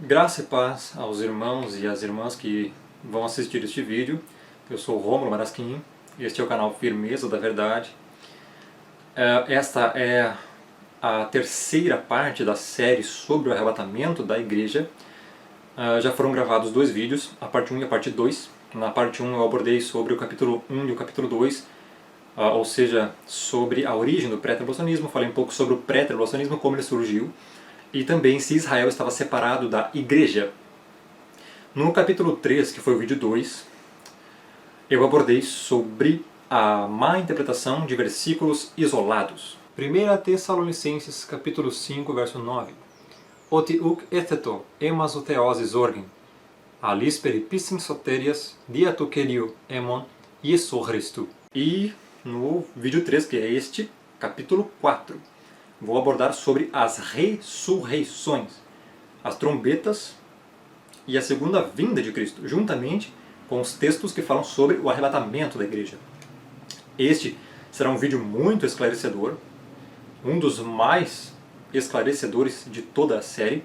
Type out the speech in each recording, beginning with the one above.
Graça e paz aos irmãos e às irmãs que vão assistir este vídeo. Eu sou o Rômulo Marasquim, este é o canal Firmeza da Verdade. Esta é a terceira parte da série sobre o arrebatamento da igreja. Já foram gravados dois vídeos, a parte 1 e a parte 2. Na parte 1 eu abordei sobre o capítulo 1 e o capítulo 2, ou seja, sobre a origem do pré-tribulacionismo. Falei um pouco sobre o pré-tribulacionismo, como ele surgiu, e também se Israel estava separado da igreja. No capítulo 3, que foi o vídeo 2, eu abordei sobre a má interpretação de versículos isolados. 1 Tessalonicenses capítulo 5, verso 9. Oti uk etheto emas o theosis orgin, alis peripissim soterias diato kerio emon Iesu Christu. E no vídeo 3, que é este, capítulo 4, vou abordar sobre as ressurreições, as trombetas e a segunda vinda de Cristo, juntamente com os textos que falam sobre o arrebatamento da igreja. Este será um vídeo muito esclarecedor, um dos mais esclarecedores de toda a série.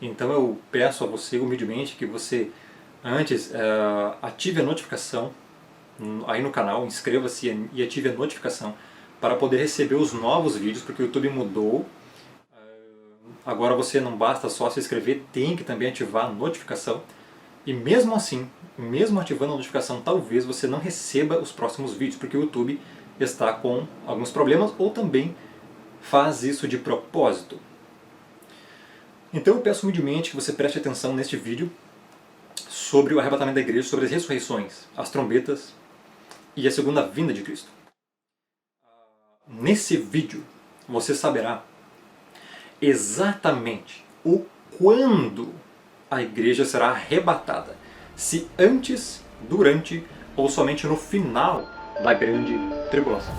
Então eu peço a você humildemente que você antes ative a notificação aí no canal, inscreva-se e ative a notificação para poder receber os novos vídeos, porque o YouTube mudou. Agora você não basta só se inscrever, tem que também ativar a notificação. E mesmo assim, mesmo ativando a notificação, talvez você não receba os próximos vídeos, porque o YouTube está com alguns problemas ou também faz isso de propósito. Então eu peço humildemente que você preste atenção neste vídeo sobre o arrebatamento da igreja, sobre as ressurreições, as trombetas e a segunda vinda de Cristo. Nesse vídeo você saberá exatamente o quando a igreja será arrebatada. Se antes, durante ou somente no final da grande tribulação.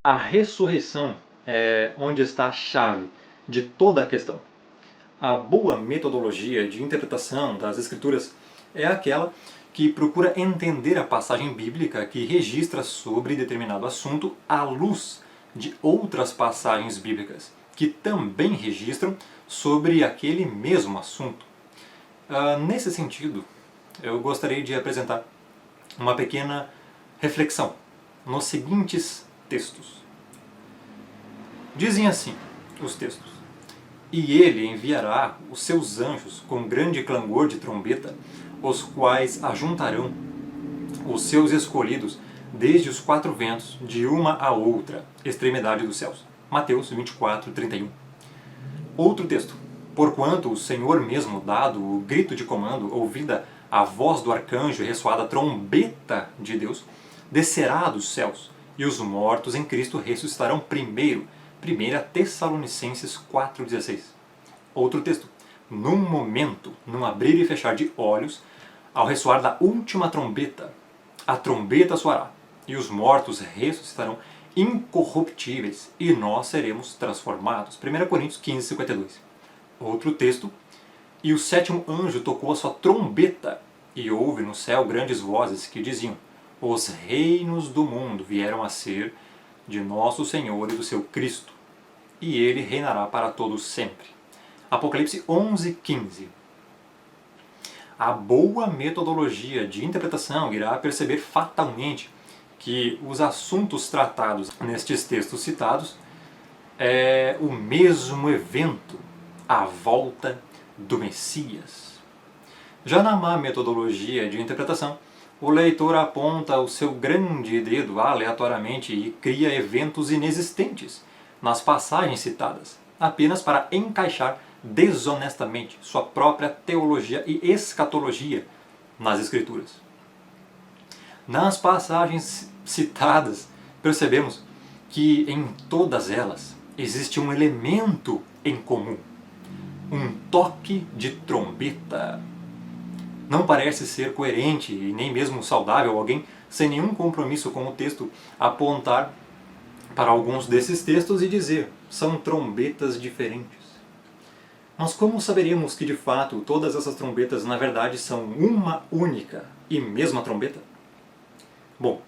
A ressurreição é onde está a chave de toda a questão. A boa metodologia de interpretação das Escrituras é aquela que procura entender a passagem bíblica que registra sobre determinado assunto à luz de outras passagens bíblicas que também registram sobre aquele mesmo assunto. Nesse sentido, eu gostaria de apresentar uma pequena reflexão nos seguintes textos. Dizem assim os textos: E ele enviará os seus anjos com grande clangor de trombeta, os quais ajuntarão os seus escolhidos desde os quatro ventos, de uma a outra extremidade dos céus. Mateus 24, 31. Outro texto. Porquanto o Senhor mesmo, dado o grito de comando, ouvida a voz do arcanjo e ressoada a trombeta de Deus, descerá dos céus, e os mortos em Cristo ressuscitarão primeiro. 1 Tessalonicenses 4,16. Outro texto. Num momento, num abrir e fechar de olhos, ao ressoar da última trombeta, a trombeta soará, e os mortos ressuscitarão incorruptíveis, e nós seremos transformados. 1 Coríntios 15, 52. Outro texto. E o sétimo anjo tocou a sua trombeta, e houve no céu grandes vozes que diziam: Os reinos do mundo vieram a ser de nosso Senhor e do seu Cristo, e ele reinará para todos sempre. Apocalipse 11, 15. A boa metodologia de interpretação irá perceber fatalmente que os assuntos tratados nestes textos citados é o mesmo evento, a volta do Messias. Já na má metodologia de interpretação, o leitor aponta o seu grande dedo aleatoriamente e cria eventos inexistentes nas passagens citadas, apenas para encaixar desonestamente sua própria teologia e escatologia nas Escrituras. Nas passagens citadas, percebemos que em todas elas existe um elemento em comum, um toque de trombeta. Não parece ser coerente e nem mesmo saudável alguém, sem nenhum compromisso com o texto, apontar para alguns desses textos e dizer: são trombetas diferentes. Mas como saberíamos que de fato todas essas trombetas na verdade são uma única e mesma trombeta? Bom,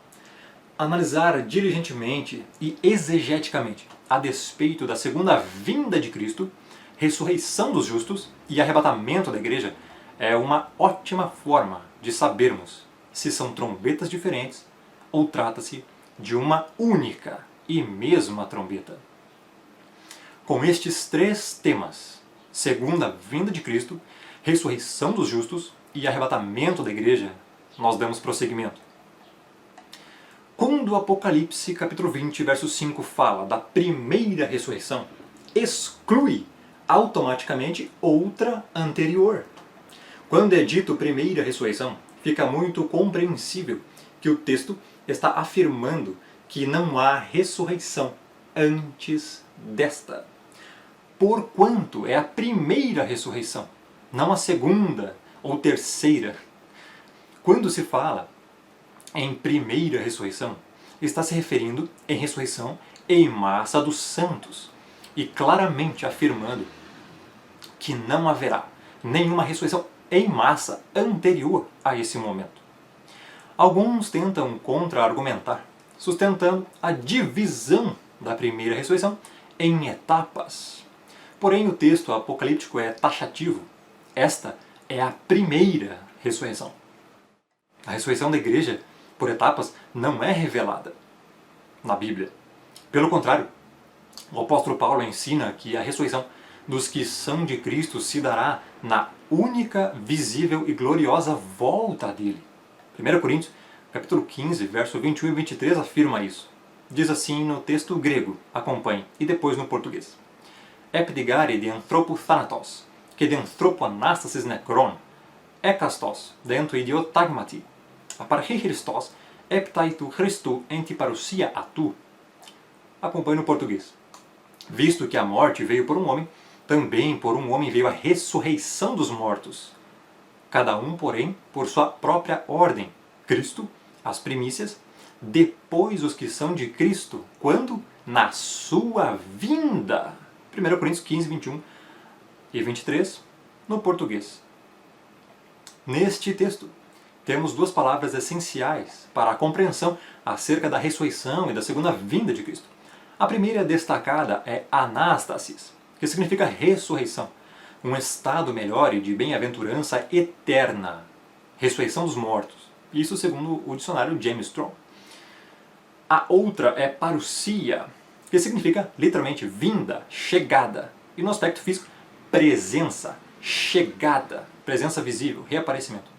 analisar diligentemente e exegeticamente a despeito da segunda vinda de Cristo, ressurreição dos justos e arrebatamento da igreja é uma ótima forma de sabermos se são trombetas diferentes ou trata-se de uma única e mesma trombeta. Com estes três temas, segunda vinda de Cristo, ressurreição dos justos e arrebatamento da igreja, nós damos prosseguimento. Quando o Apocalipse capítulo 20, verso 5 fala da primeira ressurreição, exclui automaticamente outra anterior. Quando é dito primeira ressurreição, fica muito compreensível que o texto está afirmando que não há ressurreição antes desta. Porquanto é a primeira ressurreição, não a segunda ou terceira. Quando se fala em primeira ressurreição, está se referindo em ressurreição em massa dos santos e claramente afirmando que não haverá nenhuma ressurreição em massa anterior a esse momento. Alguns tentam contra-argumentar, sustentando a divisão da primeira ressurreição em etapas. Porém, o texto apocalíptico é taxativo. Esta é a primeira ressurreição. A ressurreição da igreja, por etapas, não é revelada na Bíblia. Pelo contrário, o apóstolo Paulo ensina que a ressurreição dos que são de Cristo se dará na única, visível e gloriosa volta dele. 1 Coríntios, capítulo 15, verso 21 e 23 afirma isso. Diz assim no texto grego, acompanhe, e depois no português. Epdigare de anthropo thanatos, que de anthropo anastasis necron, ekastos, dentro idiotagmati, aparchi Christos, eptaitu Christu entiparousia atu. Acompanhe no português. Visto que a morte veio por um homem, também por um homem veio a ressurreição dos mortos. Cada um, porém, por sua própria ordem. Cristo, as primícias, depois os que são de Cristo. Quando? Na sua vinda. 1 Coríntios 15, 21 e 23, no português. Neste texto, temos duas palavras essenciais para a compreensão acerca da ressurreição e da segunda vinda de Cristo. A primeira destacada é anastasis, que significa ressurreição, um estado melhor e de bem-aventurança eterna, ressurreição dos mortos. Isso segundo o dicionário James Strong. A outra é parousia, que significa literalmente vinda, chegada. E no aspecto físico, presença, chegada, presença visível, reaparecimento.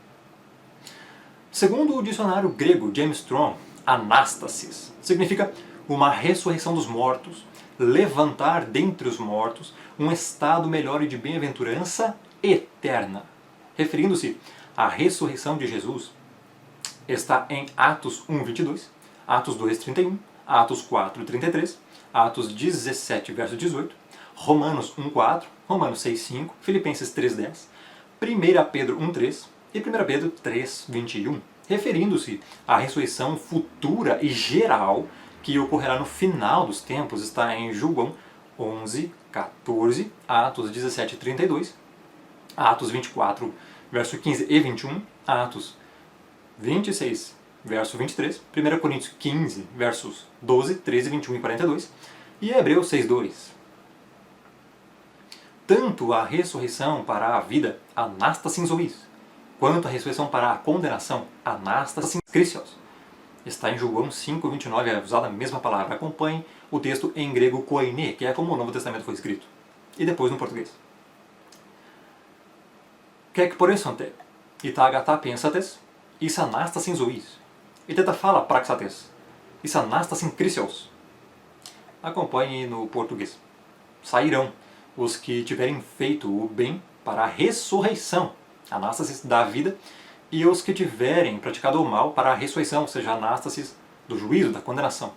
Segundo o dicionário grego James Strong, anastasis significa uma ressurreição dos mortos, levantar dentre os mortos, um estado melhor e de bem-aventurança eterna. Referindo-se à ressurreição de Jesus, está em Atos 1:22, Atos 2:31, Atos 4:33, Atos 17, verso 18, Romanos 1:4, Romanos 6:5, Filipenses 3:10, 1 Pedro 1:3 e 1 Pedro 3:21, referindo-se à ressurreição futura e geral que ocorrerá no final dos tempos. Está em João 11:14, Atos 17:32, Atos 24, verso 15 e 21, Atos 26, verso 23, 1 Coríntios 15, versos 12, 13, 21 e 42, e Hebreus 6:2. Tanto a ressurreição para a vida, anastasis zois, quanto a ressurreição para a condenação, anastasis krisios, está em João 5:29, é usada a mesma palavra. Acompanhe o texto em grego koine, que é como o Novo Testamento foi escrito, e depois no português. Kek poresonte, itagata pensates, is anastasis zois, iteta fala praxates, is anastasis krisios. Acompanhe no português. Sairão os que tiverem feito o bem para a ressurreição, anastasis da vida, e os que tiverem praticado o mal para a ressurreição, ou seja, anastasis do juízo, da condenação.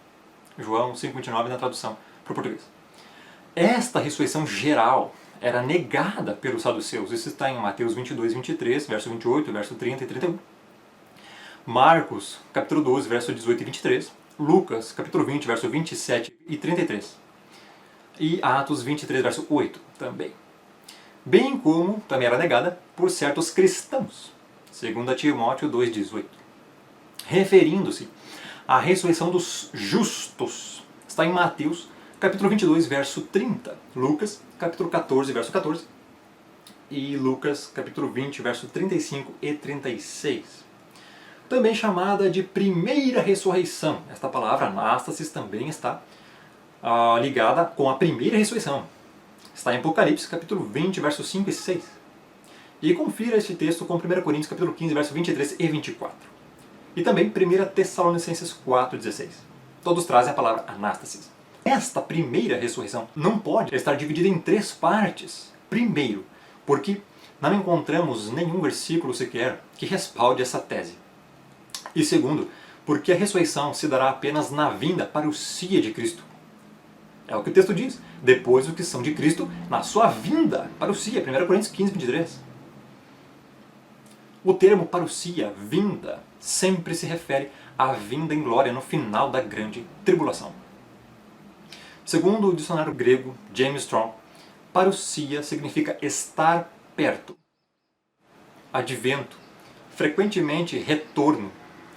João 5:29 na tradução para o português. Esta ressurreição geral era negada pelos saduceus. Isso está em Mateus 22:23, verso 28, verso 30 e 31. Marcos, capítulo 12, verso 18 e 23. Lucas, capítulo 20, verso 27 e 33. E Atos 23, verso 8 também. Bem como também era negada por certos cristãos, segundo Timóteo 2,18. Referindo-se a ressurreição dos justos. Está em Mateus, capítulo 22, verso 30. Lucas, capítulo 14, verso 14. E Lucas, capítulo 20, verso 35 e 36. Também chamada de primeira ressurreição. Esta palavra, anástasis, também está ligada com a primeira ressurreição. Está em Apocalipse, capítulo 20, versos 5 e 6. E confira este texto com 1 Coríntios, capítulo 15, versos 23 e 24. E também 1 Tessalonicenses 4, 16. Todos trazem a palavra anástasis. Esta primeira ressurreição não pode estar dividida em 3 partes. Primeiro, porque não encontramos nenhum versículo sequer que respalde essa tese. E segundo, porque a ressurreição se dará apenas na vinda parousia de Cristo. É o que o texto diz. Depois os que são de Cristo, na sua vinda parousia. 1 Coríntios 15, 23. O termo parousia, vinda, sempre se refere à vinda em glória no final da grande tribulação. Segundo o dicionário grego James Strong, parousia significa estar perto. Advento, frequentemente retorno,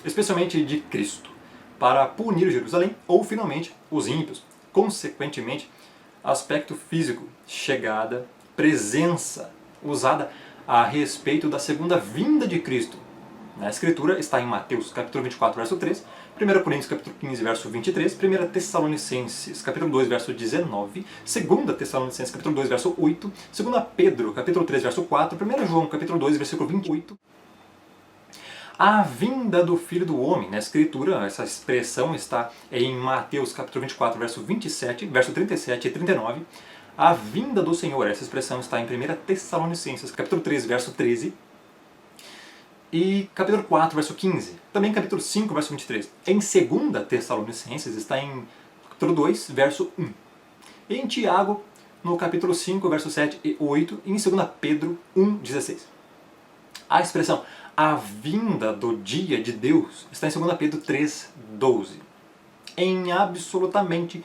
especialmente de Cristo, para punir Jerusalém ou, finalmente, os ímpios. Consequentemente, aspecto físico, chegada, presença, usada a respeito da segunda vinda de Cristo. Na Escritura está em Mateus, capítulo 24, verso 3, 1 Coríntios, capítulo 15, verso 23, 1 Tessalonicenses, capítulo 2, verso 19, 2 Tessalonicenses, capítulo 2, verso 8, 2 Pedro, capítulo 3, verso 4, 1 João, capítulo 2, versículo 28. A vinda do Filho do Homem, na Escritura, essa expressão está em Mateus, capítulo 24, verso 27, verso 37 e 39. A vinda do Senhor, essa expressão está em 1 Tessalonicenses, capítulo 3, verso 13. E capítulo 4, verso 15. Também capítulo 5, verso 23. Em 2 Tessalonicenses está em capítulo 2, verso 1. E em Tiago, no capítulo 5, verso 7 e 8. E em 2 Pedro 1, 16. A expressão a vinda do dia de Deus está em 2 Pedro 3, 12. Em absolutamente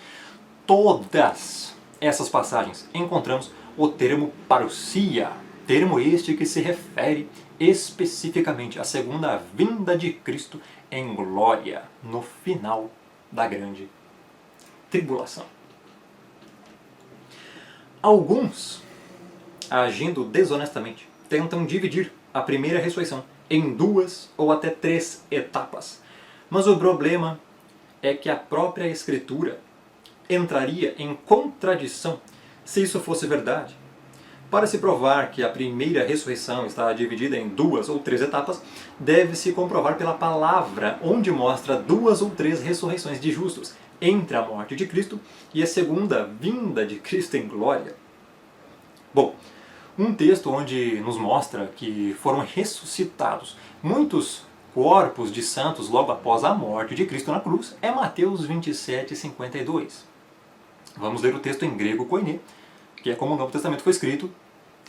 todas essas passagens encontramos o termo parousia, termo este que se refere especificamente à segunda vinda de Cristo em glória no final da grande tribulação. Alguns, agindo desonestamente, tentam dividir a primeira ressurreição em 2 ou até 3 etapas. Mas o problema é que a própria Escritura entraria em contradição se isso fosse verdade. Para se provar que a primeira ressurreição está dividida em 2 ou 3 etapas, deve-se comprovar pela palavra, onde mostra 2 ou 3 ressurreições de justos entre a morte de Cristo e a segunda vinda de Cristo em glória. Bom, um texto onde nos mostra que foram ressuscitados muitos corpos de santos logo após a morte de Cristo na cruz é Mateus 27, 52. Vamos ler o texto em grego koiné, que é como o Novo Testamento foi escrito,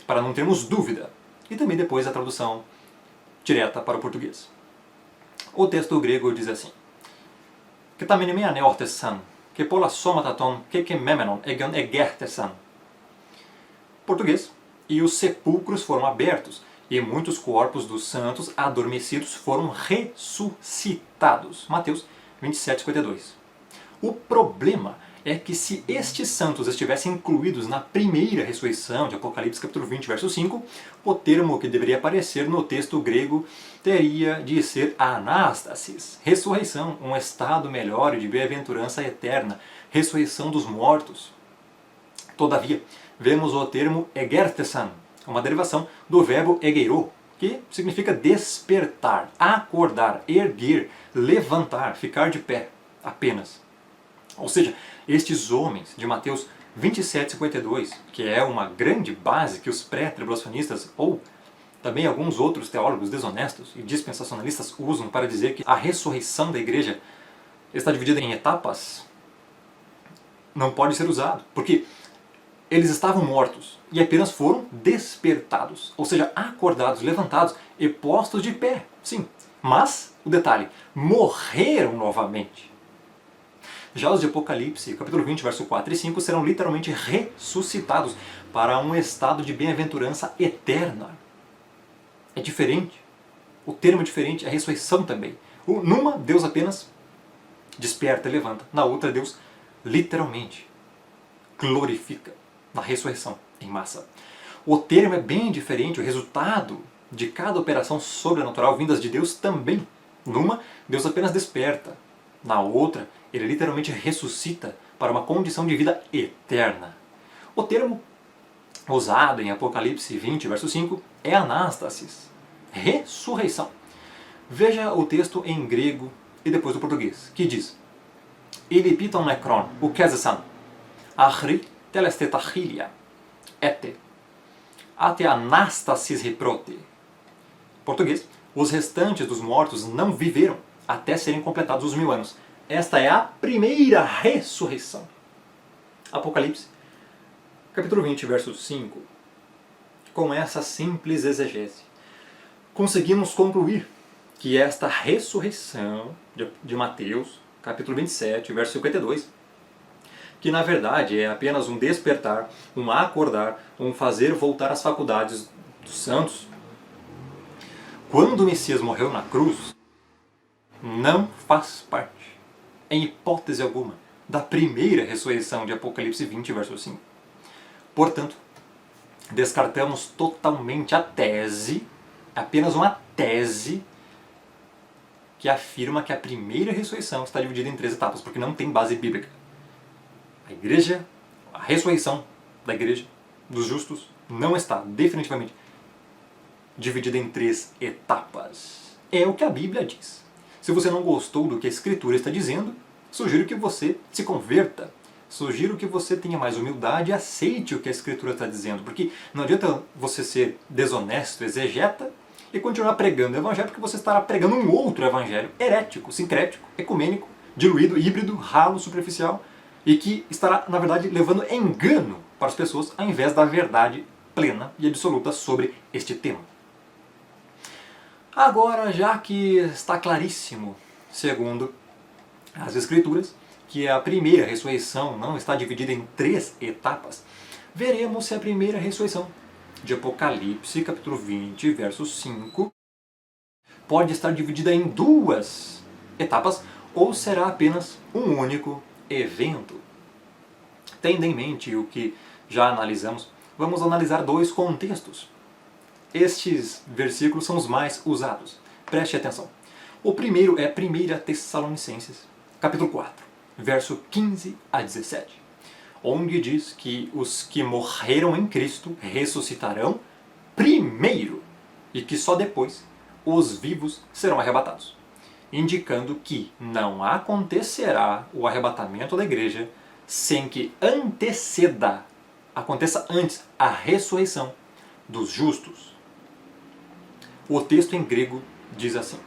para não termos dúvida, e também depois a tradução direta para o português. O texto grego diz assim: que tamenemea neortesan, que pola somataton, que memenon egan egertesan. Português: e os sepulcros foram abertos, e muitos corpos dos santos adormecidos foram ressuscitados. Mateus 27, 52. O problema é que se estes santos estivessem incluídos na primeira ressurreição de Apocalipse capítulo 20, verso 5, o termo que deveria aparecer no texto grego teria de ser anástasis, ressurreição, um estado melhor de bem-aventurança eterna, ressurreição dos mortos. Todavia, vemos o termo egertesan, uma derivação do verbo egeiro, que significa despertar, acordar, erguer, levantar, ficar de pé, apenas. Ou seja, estes homens de Mateus 27, 52, que é uma grande base que os pré-tribulacionistas ou também alguns outros teólogos desonestos e dispensacionalistas usam para dizer que a ressurreição da igreja está dividida em etapas, não pode ser usado, porque eles estavam mortos e apenas foram despertados, ou seja, acordados, levantados e postos de pé, sim. Mas, o detalhe, morreram novamente. Já os de Apocalipse, capítulo 20, verso 4 e 5, serão literalmente ressuscitados para um estado de bem-aventurança eterna. É diferente. O termo é diferente, a ressurreição também. Numa, Deus apenas desperta e levanta. Na outra, Deus literalmente glorifica na ressurreição em massa. O termo é bem diferente, o resultado de cada operação sobrenatural vindas de Deus também. Numa, Deus apenas desperta. Na outra, Ele literalmente ressuscita para uma condição de vida eterna. O termo usado em Apocalipse 20, verso 5, é anastasis, ressurreição. Veja o texto em grego e depois do português, que diz: Ilipiton nekron, ukezesan, achri telestetachilia, ete, ate anastasis reprote. Português: os restantes dos mortos não viveram até serem completados os 1000 anos. Esta é a primeira ressurreição. Apocalipse, capítulo 20, verso 5. Com essa simples exegese, conseguimos concluir que esta ressurreição de Mateus, capítulo 27, verso 52, que na verdade é apenas um despertar, um acordar, um fazer voltar às faculdades dos santos. Quando o Messias morreu na cruz, não faz parte, em hipótese alguma, da primeira ressurreição de Apocalipse 20, verso 5. Portanto, descartamos totalmente a tese, apenas uma tese, que afirma que a primeira ressurreição está dividida em 3 etapas, porque não tem base bíblica. A igreja, a ressurreição da igreja, dos justos, não está definitivamente dividida em 3 etapas. É o que a Bíblia diz. Se você não gostou do que a Escritura está dizendo, sugiro que você se converta. Sugiro que você tenha mais humildade e aceite o que a Escritura está dizendo, porque não adianta você ser desonesto, exegeta, e continuar pregando o Evangelho, porque você estará pregando um outro Evangelho herético, sincrético, ecumênico, diluído, híbrido, ralo, superficial, e que estará, na verdade, levando engano para as pessoas, ao invés da verdade plena e absoluta sobre este tema. Agora, já que está claríssimo, segundo as Escrituras, que a primeira ressurreição não está dividida em 3 etapas, veremos se a primeira ressurreição de Apocalipse, capítulo 20, verso 5, pode estar dividida em 2 etapas ou será apenas um único evento. Tendo em mente o que já analisamos, vamos analisar 2 contextos. Estes versículos são os mais usados. Preste atenção. O primeiro é 1 Tessalonicenses, capítulo 4, verso 15 a 17. Onde diz que os que morreram em Cristo ressuscitarão primeiro e que só depois os vivos serão arrebatados, indicando que não acontecerá o arrebatamento da igreja sem que aconteça antes a ressurreição dos justos. O texto em grego diz assim,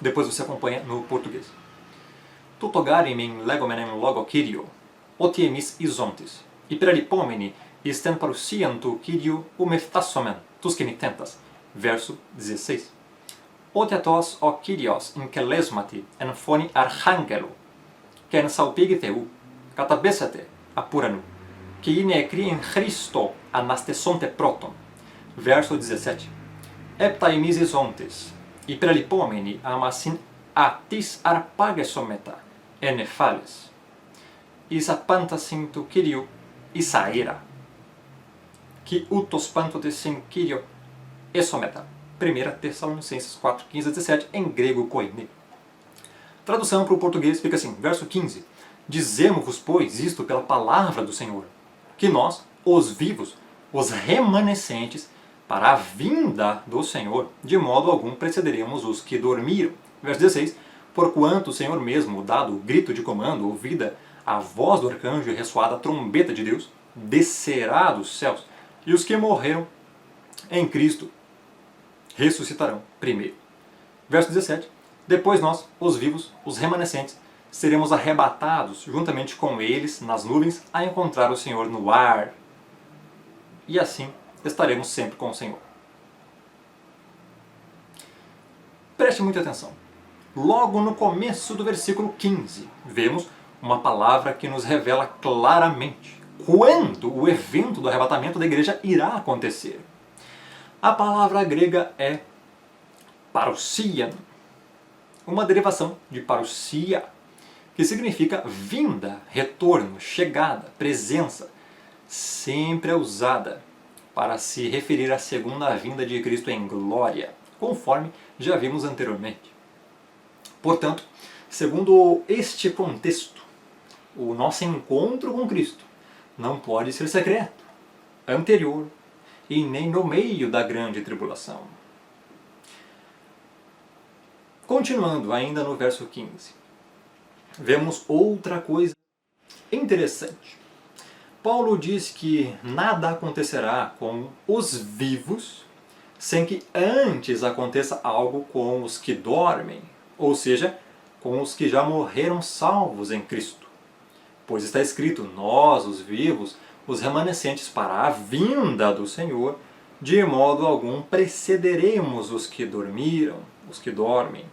depois você acompanha no português: Tutogarimen legomenem logo Kyrio, otiemis isontes, hyperalipomeni isten parousiantu Kyrio umeftassomen, tus kenitentas. Verso 16. Otiatos o Kyrios in kelesmati en phoni archangelo, ken salpigitheu, katabesate apuranu, ki ine crien Christo anastesonte proton. Verso 17. Eptaimis isontes, hyperalipomeni amasin atis arpagesometa, enefales. Isapantasintu Kyrio isaera, ki utos pantotesin Kyrio esometa. 1 Tessalonicenses 4, 15 a 17, em grego koine. Tradução para o português fica assim, verso 15. Dizemos-vos, pois, isto pela palavra do Senhor, que nós, os vivos, os remanescentes, para a vinda do Senhor, de modo algum precederemos os que dormiram. Verso 16. Porquanto o Senhor mesmo, dado o grito de comando, ouvida a voz do arcanjo e ressoada a trombeta de Deus, descerá dos céus, e os que morreram em Cristo ressuscitarão primeiro. Verso 17. Depois nós, os vivos, os remanescentes, seremos arrebatados juntamente com eles nas nuvens a encontrar o Senhor no ar. E assim estaremos sempre com o Senhor. Preste muita atenção. Logo no começo do versículo 15, vemos uma palavra que nos revela claramente quando o evento do arrebatamento da igreja irá acontecer. A palavra grega é parousia, uma derivação de parousia, que significa vinda, retorno, chegada, presença, sempre é usada para se referir à segunda vinda de Cristo em glória, conforme já vimos anteriormente. Portanto, segundo este contexto, o nosso encontro com Cristo não pode ser secreto, anterior e nem no meio da grande tribulação. Continuando ainda no verso 15, vemos outra coisa interessante. Paulo diz que nada acontecerá com os vivos sem que antes aconteça algo com os que dormem, ou seja, com os que já morreram salvos em Cristo. Pois está escrito, nós, os vivos, os remanescentes para a vinda do Senhor, de modo algum precederemos os que dormiram, os que dormem.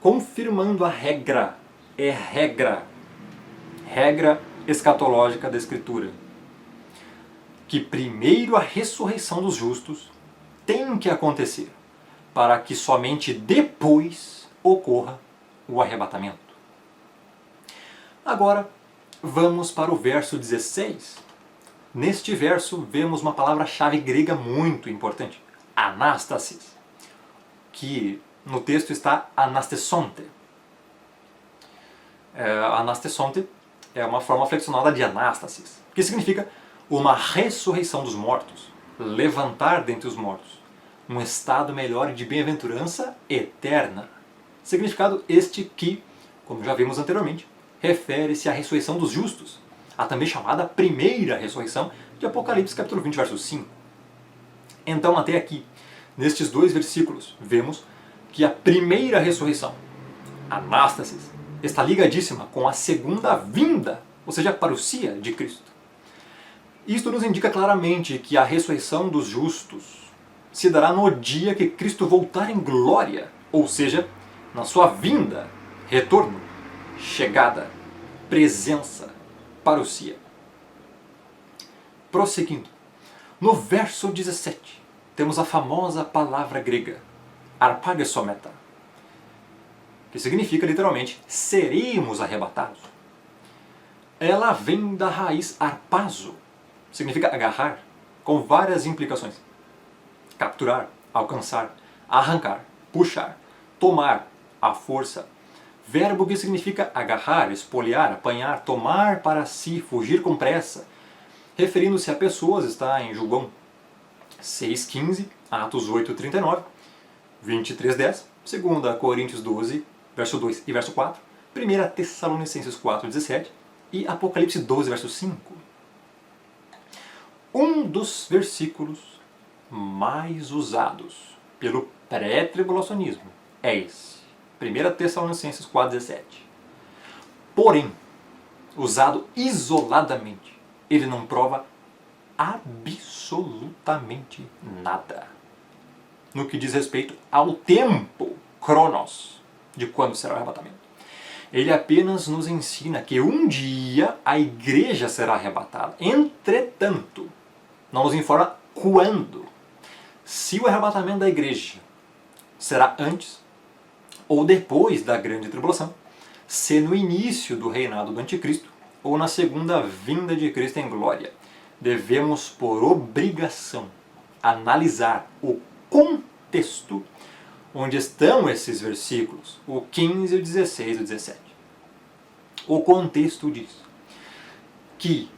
Confirmando a regra, regra escatológica da Escritura, que primeiro a ressurreição dos justos tem que acontecer, para que somente depois ocorra o arrebatamento. Agora, vamos para o verso 16. Neste verso, vemos uma palavra-chave grega muito importante, anástasis, que no texto está anastesonte. Anastesonte é uma forma flexionada de anástasis, que significa uma ressurreição dos mortos, levantar dentre os mortos, um estado melhor de bem-aventurança eterna. Significado este que, como já vimos anteriormente, refere-se à ressurreição dos justos, a também chamada primeira ressurreição de Apocalipse capítulo 20, verso 5. Então, até aqui, nestes dois versículos, vemos que a primeira ressurreição, anástasis, está ligadíssima com a segunda vinda, ou seja, a parousia de Cristo. Isto nos indica claramente que a ressurreição dos justos se dará no dia que Cristo voltar em glória, ou seja, na sua vinda, retorno, chegada, presença, parousia. Prosseguindo, no verso 17, temos a famosa palavra grega, arpagesometa, que significa literalmente, seremos arrebatados. Ela vem da raiz arpazo, significa agarrar, com várias implicações. Capturar, alcançar, arrancar, puxar, tomar, à força. Verbo que significa agarrar, espoliar, apanhar, tomar para si, fugir com pressa. Referindo-se a pessoas, está em João 6,15, Atos 8,39, 23,10, 2 Coríntios 12, verso 2 e verso 4, 1 Tessalonicenses 4,17 e Apocalipse 12, verso 5. Um dos versículos mais usados pelo pré-tribulacionismo é esse, 1 Tessalonicenses 4,17. Porém, usado isoladamente, ele não prova absolutamente nada no que diz respeito ao tempo, cronos, de quando será o arrebatamento. Ele apenas nos ensina que um dia a igreja será arrebatada. Entretanto, não nos informa quando. Se o arrebatamento da igreja será antes ou depois da grande tribulação, se no início do reinado do anticristo ou na segunda vinda de Cristo em glória, devemos por obrigação analisar o contexto onde estão esses versículos, o 15, o 16 e o 17. O contexto diz que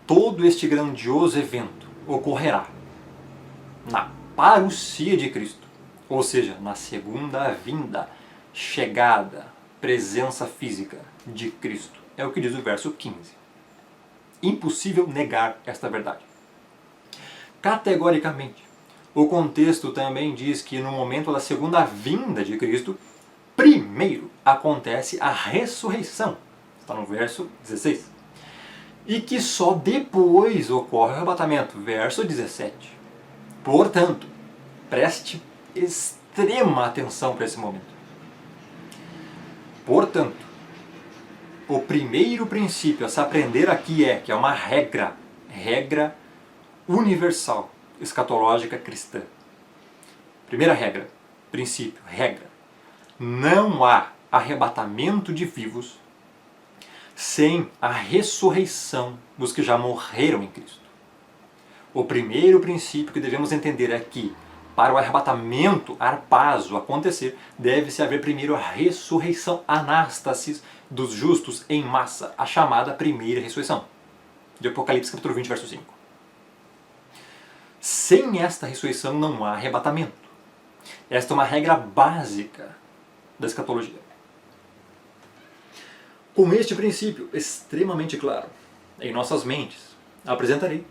todo este grandioso evento ocorrerá na parousia de Cristo, ou seja, na segunda vinda, chegada, presença física de Cristo. É o que diz o verso 15. Impossível negar esta verdade. Categoricamente, o contexto também diz que no momento da segunda vinda de Cristo, primeiro acontece a ressurreição. Está no verso 16. E que só depois ocorre o arrebatamento. Verso 17. Portanto, preste extrema atenção para esse momento. Portanto, o primeiro princípio a se aprender aqui que é uma regra universal, escatológica cristã. Primeira regra, princípio, regra. Não há arrebatamento de vivos sem a ressurreição dos que já morreram em Cristo. O primeiro princípio que devemos entender é que, para o arrebatamento, arpazo, acontecer, deve-se haver primeiro a ressurreição, anástasis, dos justos em massa, a chamada primeira ressurreição. De Apocalipse capítulo 20, verso 5. Sem esta ressurreição não há arrebatamento. Esta é uma regra básica da escatologia. Com este princípio extremamente claro em nossas mentes, apresentarei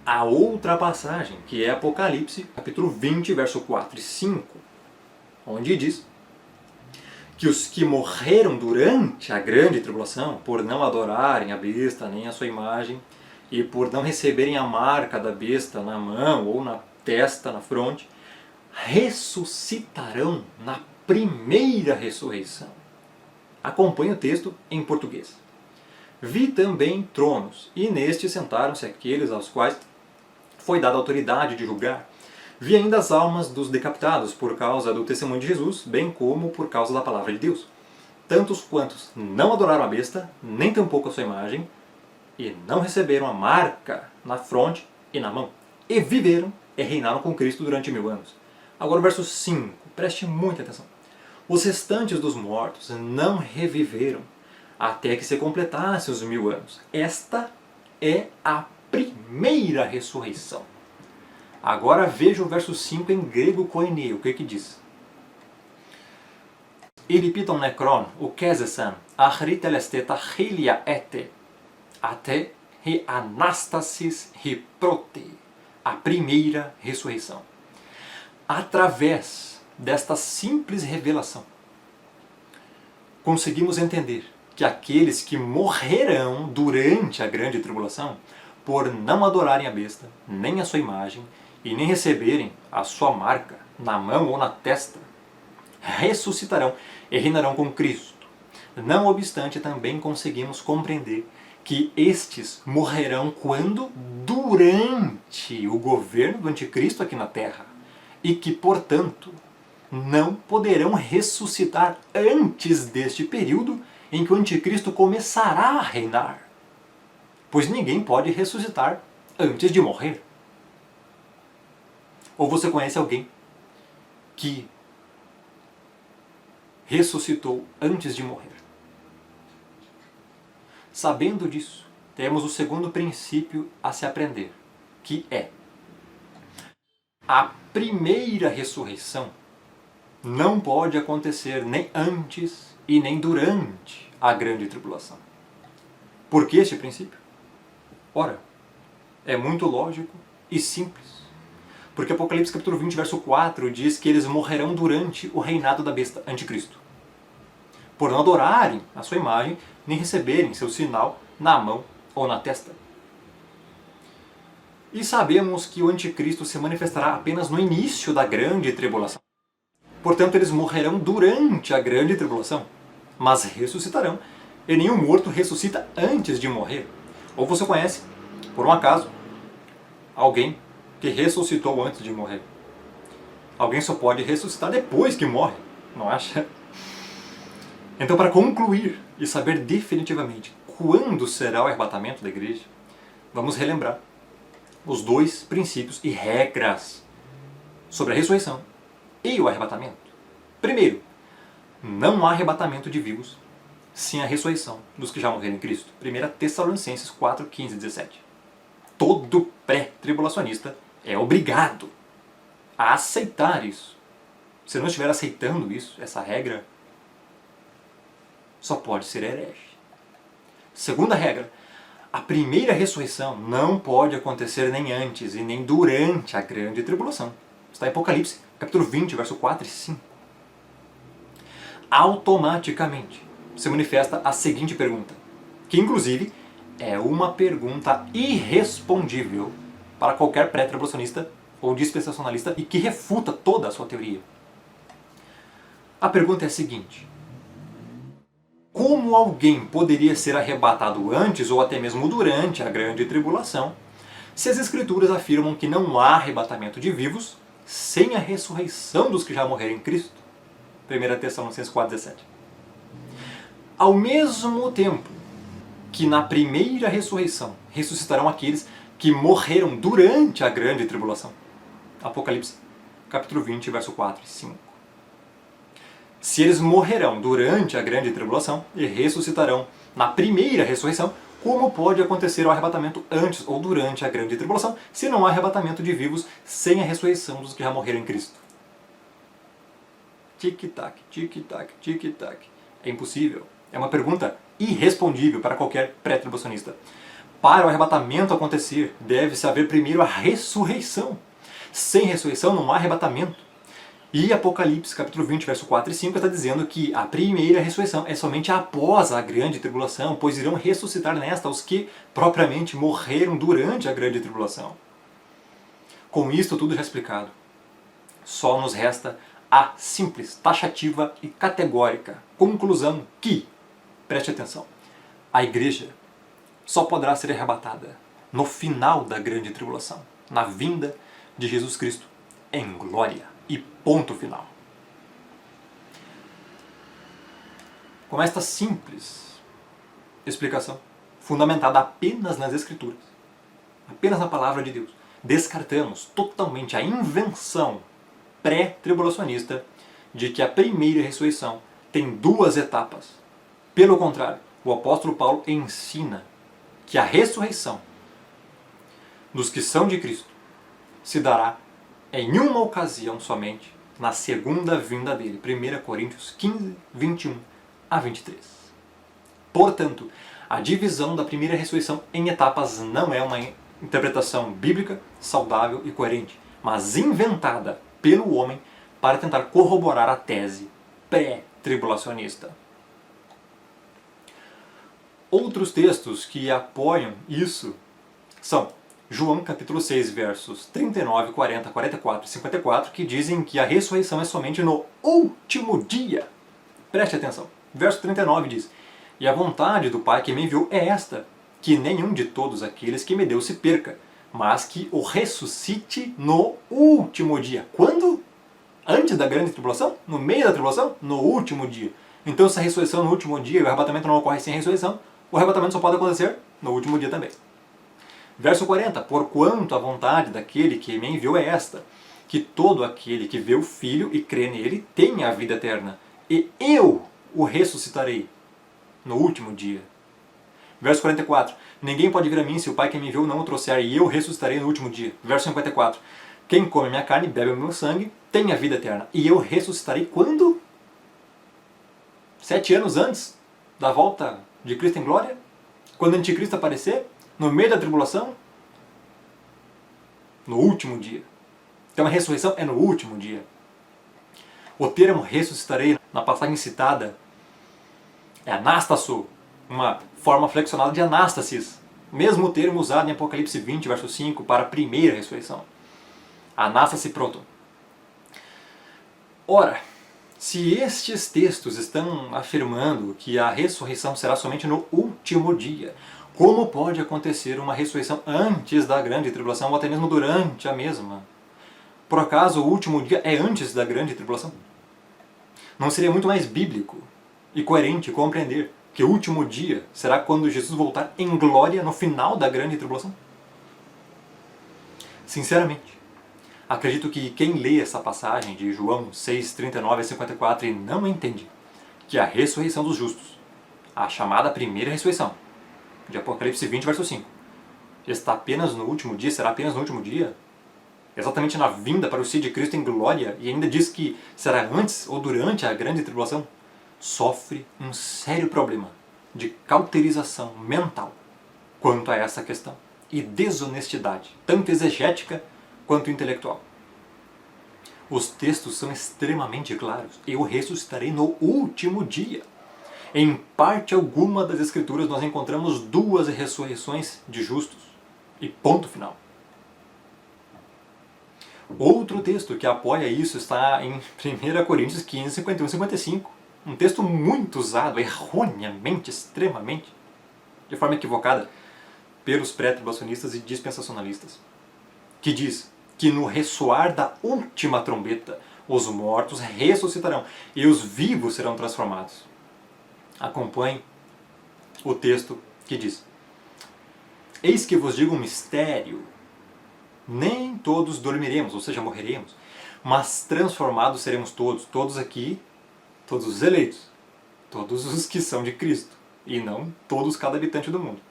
a outra passagem, que é Apocalipse, capítulo 20, verso 4 e 5, onde diz que os que morreram durante a grande tribulação, por não adorarem a besta nem a sua imagem, e por não receberem a marca da besta na mão ou na testa, na fronte, ressuscitarão na primeira ressurreição. Acompanhe o texto em português. Vi também tronos, e nestes sentaram-se aqueles aos quais foi dada a autoridade de julgar. Vi ainda as almas dos decapitados por causa do testemunho de Jesus, bem como por causa da palavra de Deus. Tantos quantos não adoraram a besta, nem tampouco a sua imagem, e não receberam a marca na fronte e na mão, e viveram e reinaram com Cristo durante 1000 anos. Agora o verso 5, preste muita atenção. Os restantes dos mortos não reviveram, até que se completassem os 1000 anos. Esta é a primeira ressurreição. Agora veja o verso 5 em grego koineo, o que diz? Ilipiton nekron, o kesesan, ahritelesteta hilia ete, até he anastasis he prote, a primeira ressurreição. Através desta simples revelação, conseguimos entender que aqueles que morrerão durante a grande tribulação, por não adorarem a besta, nem a sua imagem, e nem receberem a sua marca na mão ou na testa, ressuscitarão e reinarão com Cristo. Não obstante, também conseguimos compreender que estes morrerão quando? Durante o governo do anticristo aqui na Terra. E que, portanto, não poderão ressuscitar antes deste período em que o anticristo começará a reinar. Pois ninguém pode ressuscitar antes de morrer. Ou você conhece alguém que ressuscitou antes de morrer? Sabendo disso, temos o segundo princípio a se aprender, que é: a primeira ressurreição não pode acontecer nem antes e nem durante a grande tribulação. Por que este princípio? Ora, é muito lógico e simples. Porque Apocalipse capítulo 20, verso 4 diz que eles morrerão durante o reinado da besta, anticristo, por não adorarem a sua imagem, nem receberem seu sinal na mão ou na testa. E sabemos que o anticristo se manifestará apenas no início da grande tribulação. Portanto, eles morrerão durante a grande tribulação, mas ressuscitarão, e nenhum morto ressuscita antes de morrer. Ou você conhece, por um acaso, alguém que ressuscitou antes de morrer? Alguém só pode ressuscitar depois que morre, não acha? Então, para concluir e saber definitivamente quando será o arrebatamento da igreja, vamos relembrar os dois princípios e regras sobre a ressurreição e o arrebatamento. Primeiro, não há arrebatamento de vivos sem a ressurreição dos que já morreram em Cristo. 1 Tessalonicenses 4, 15 e 17. Todo pré-tribulacionista é obrigado a aceitar isso. Se não estiver aceitando isso, essa regra, só pode ser herege. Segunda regra, a primeira ressurreição não pode acontecer nem antes e nem durante a grande tribulação. Está em Apocalipse, capítulo 20, verso 4 e 5. Automaticamente se manifesta a seguinte pergunta, que inclusive é uma pergunta irrespondível para qualquer pré-tribulacionista ou dispensacionalista e que refuta toda a sua teoria. A pergunta é a seguinte: como alguém poderia ser arrebatado antes ou até mesmo durante a grande tribulação, se as Escrituras afirmam que não há arrebatamento de vivos sem a ressurreição dos que já morreram em Cristo? 1 Tessalonicenses 4,17. Ao mesmo tempo que na primeira ressurreição ressuscitarão aqueles que morreram durante a grande tribulação. Apocalipse, capítulo 20, verso 4 e 5. Se eles morrerão durante a grande tribulação e ressuscitarão na primeira ressurreição, como pode acontecer o arrebatamento antes ou durante a grande tribulação, se não há arrebatamento de vivos sem a ressurreição dos que já morreram em Cristo? Tic-tac, tic-tac, tic-tac. É impossível. É uma pergunta irrespondível para qualquer pré-tribulacionista. Para o arrebatamento acontecer, deve-se haver primeiro a ressurreição. Sem ressurreição não há arrebatamento. E Apocalipse, capítulo 20, verso 4 e 5, está dizendo que a primeira ressurreição é somente após a grande tribulação, pois irão ressuscitar nesta os que propriamente morreram durante a grande tribulação. Com isto tudo já explicado, só nos resta a simples, taxativa e categórica conclusão que, preste atenção, a igreja só poderá ser arrebatada no final da grande tribulação, na vinda de Jesus Cristo em glória. E ponto final. Com esta simples explicação, fundamentada apenas nas Escrituras, apenas na Palavra de Deus, descartamos totalmente a invenção pré-tribulacionista de que a primeira ressurreição tem duas etapas. Pelo contrário, o apóstolo Paulo ensina que a ressurreição dos que são de Cristo se dará em uma ocasião somente, na segunda vinda dele. 1 Coríntios 15, 21 a 23. Portanto, a divisão da primeira ressurreição em etapas não é uma interpretação bíblica, saudável e coerente, mas inventada pelo homem para tentar corroborar a tese pré-tribulacionista. Outros textos que apoiam isso são João capítulo 6, versos 39, 40, 44 e 54, que dizem que a ressurreição é somente no último dia. Preste atenção. Verso 39 diz: E a vontade do Pai que me enviou é esta, que nenhum de todos aqueles que me deu se perca, mas que o ressuscite no último dia. Quando? Antes da grande tribulação? No meio da tribulação? No último dia. Então, se a ressurreição no último dia e o arrebatamento não ocorre sem a ressurreição, o arrebatamento só pode acontecer no último dia também. Verso 40, porquanto a vontade daquele que me enviou é esta, que todo aquele que vê o Filho e crê nele tenha a vida eterna, e eu o ressuscitarei no último dia. Verso 44, ninguém pode vir a mim se o Pai que me enviou não o trouxer, e eu o ressuscitarei no último dia. Verso 54, quem come minha carne e bebe o meu sangue tem a vida eterna, e eu ressuscitarei quando? 7 anos antes da volta de Cristo em glória? Quando o anticristo aparecer? No meio da tribulação? No último dia. Então a ressurreição é no último dia. O termo ressuscitarei, na passagem citada, é anástaso, uma forma flexionada de anástasis. Mesmo termo usado em Apocalipse 20, verso 5, para a primeira ressurreição. Anástase pronto. Ora, se estes textos estão afirmando que a ressurreição será somente no último dia, como pode acontecer uma ressurreição antes da grande tribulação, ou até mesmo durante a mesma? Por acaso o último dia é antes da grande tribulação? Não seria muito mais bíblico e coerente compreender que o último dia será quando Jesus voltar em glória no final da grande tribulação? Sinceramente, acredito que quem lê essa passagem de João 6, 39 a 54 e não entende que a ressurreição dos justos, a chamada primeira ressurreição, de Apocalipse 20, verso 5, está apenas no último dia, será apenas no último dia, exatamente na vinda para o Sim de Cristo em glória, e ainda diz que será antes ou durante a grande tribulação, sofre um sério problema de cauterização mental quanto a essa questão, e desonestidade, tanto exegética quanto intelectual. Os textos são extremamente claros. Eu ressuscitarei no último dia. Em parte alguma das Escrituras nós encontramos duas ressurreições de justos. E ponto final. Outro texto que apoia isso está em 1 Coríntios 15, 51 e 55. Um texto muito usado, erroneamente, extremamente, de forma equivocada, pelos pré-tribulacionistas e dispensacionalistas, que diz que no ressoar da última trombeta, os mortos ressuscitarão e os vivos serão transformados. Acompanhe o texto que diz: Eis que vos digo um mistério. Nem todos dormiremos, ou seja, morreremos, mas transformados seremos todos. Todos aqui, todos os eleitos, todos os que são de Cristo, e não todos cada habitante do mundo.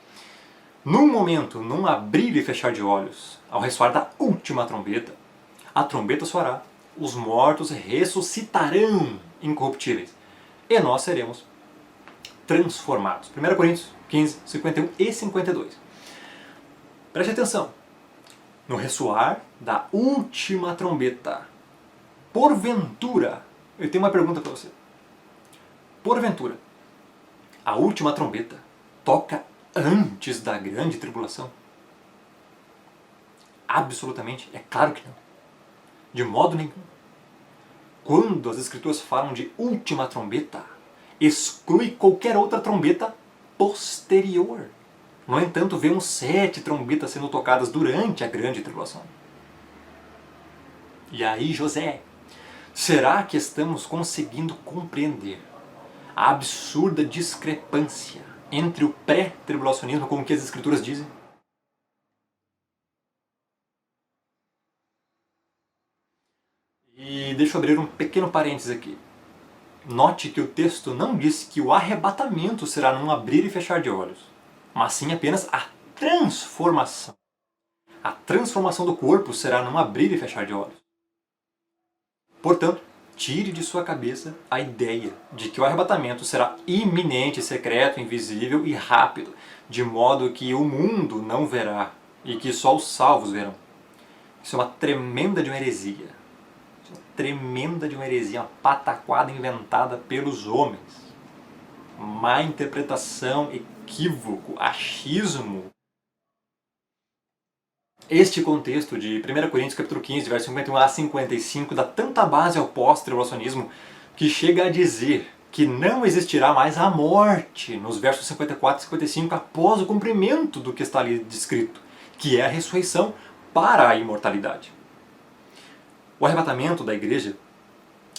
Num momento, num abrir e fechar de olhos, ao ressoar da última trombeta, a trombeta soará, os mortos ressuscitarão incorruptíveis, e nós seremos transformados. 1 Coríntios 15, 51 e 52. Preste atenção. No ressoar da última trombeta, porventura, eu tenho uma pergunta para você. Porventura, a última trombeta toca antes da grande tribulação? Absolutamente, é claro que não. De modo nenhum. Quando as Escrituras falam de última trombeta, exclui qualquer outra trombeta posterior. No entanto, vemos 7 trombetas sendo tocadas durante a grande tribulação. E aí, José, será que estamos conseguindo compreender a absurda discrepância entre o pré-tribulacionismo com o que as Escrituras dizem? E deixa eu abrir um pequeno parênteses aqui. Note que o texto não diz que o arrebatamento será num abrir e fechar de olhos, mas sim apenas a transformação. A transformação do corpo será num abrir e fechar de olhos. Portanto, tire de sua cabeça a ideia de que o arrebatamento será iminente, secreto, invisível e rápido, de modo que o mundo não verá e que só os salvos verão. Isso é uma tremenda de uma heresia. Tremenda de uma heresia, uma pataquada inventada pelos homens. Má interpretação, equívoco, achismo. Este contexto de 1 Coríntios capítulo 15, verso 51 a 55, dá tanta base ao pós-tribulacionismo que chega a dizer que não existirá mais a morte nos versos 54 e 55 após o cumprimento do que está ali descrito, que é a ressurreição para a imortalidade. O arrebatamento da igreja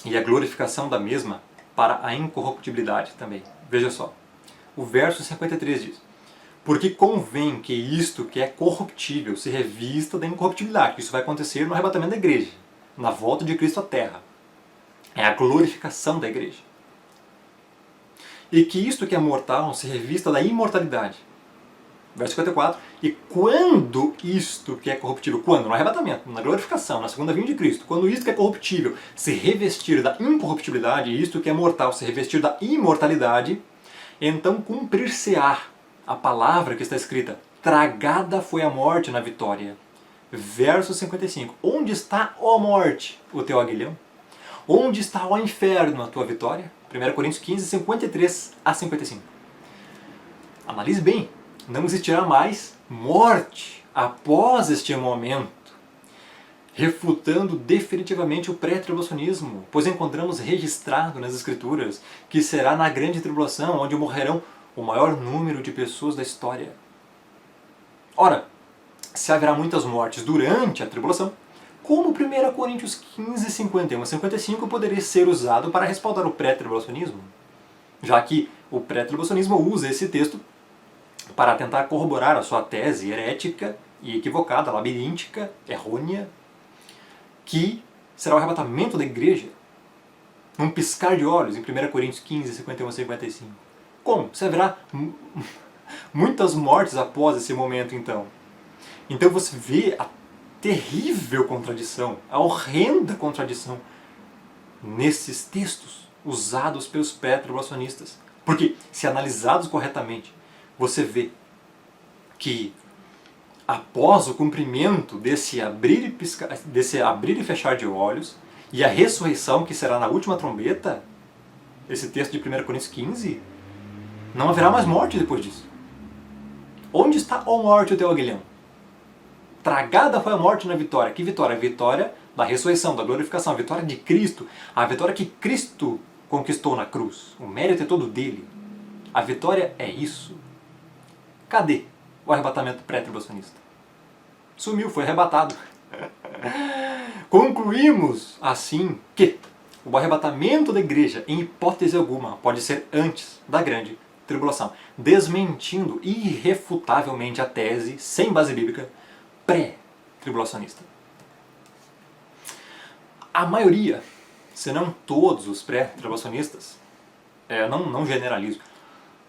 e a glorificação da mesma para a incorruptibilidade também. Veja só, o verso 53 diz: Porque convém que isto que é corruptível se revista da incorruptibilidade. Isso vai acontecer no arrebatamento da igreja, na volta de Cristo à terra. É a glorificação da igreja. E que isto que é mortal se revista da imortalidade. Verso 54, e quando isto que é corruptível, quando? No arrebatamento, na glorificação, na segunda vinda de Cristo, quando isto que é corruptível se revestir da incorruptibilidade, e isto que é mortal se revestir da imortalidade, então cumprir-se-á a palavra que está escrita: tragada foi a morte na vitória. Verso 55, onde está, ó morte, o teu aguilhão? Onde está, ó inferno, a tua vitória? 1 Coríntios 15, 53 a 55. Analise bem. Não existirá mais morte após este momento, refutando definitivamente o pré-tribulacionismo, pois encontramos registrado nas Escrituras que será na grande tribulação onde morrerão o maior número de pessoas da história. Ora, se haverá muitas mortes durante a tribulação, como 1 Coríntios 15, 51 a 55 poderia ser usado para respaldar o pré-tribulacionismo? Já que o pré-tribulacionismo usa esse texto para tentar corroborar a sua tese herética e equivocada, labiríntica, errônea, que será o arrebatamento da igreja num piscar de olhos, em 1 Coríntios 15, 51 a 55. Como? Se haverá muitas mortes após esse momento, então. Então você vê a terrível contradição, a horrenda contradição nesses textos usados pelos pré-tribulacionistas. Porque, se analisados corretamente, você vê que após o cumprimento desse abrir e fechar de olhos e a ressurreição que será na última trombeta, esse texto de 1 Coríntios 15, não haverá mais morte depois disso. Onde está, ó morte, o teu aguilhão? Tragada foi a morte na vitória. Que vitória? A vitória da ressurreição, da glorificação, a vitória de Cristo, a vitória que Cristo conquistou na cruz. O mérito é todo dele. A vitória é isso. Cadê o arrebatamento pré-tribulacionista? Sumiu, foi arrebatado. Concluímos assim que o arrebatamento da igreja, em hipótese alguma, pode ser antes da grande tribulação, desmentindo irrefutavelmente a tese, sem base bíblica, pré-tribulacionista. A maioria, se não todos os pré-tribulacionistas, não generalizo,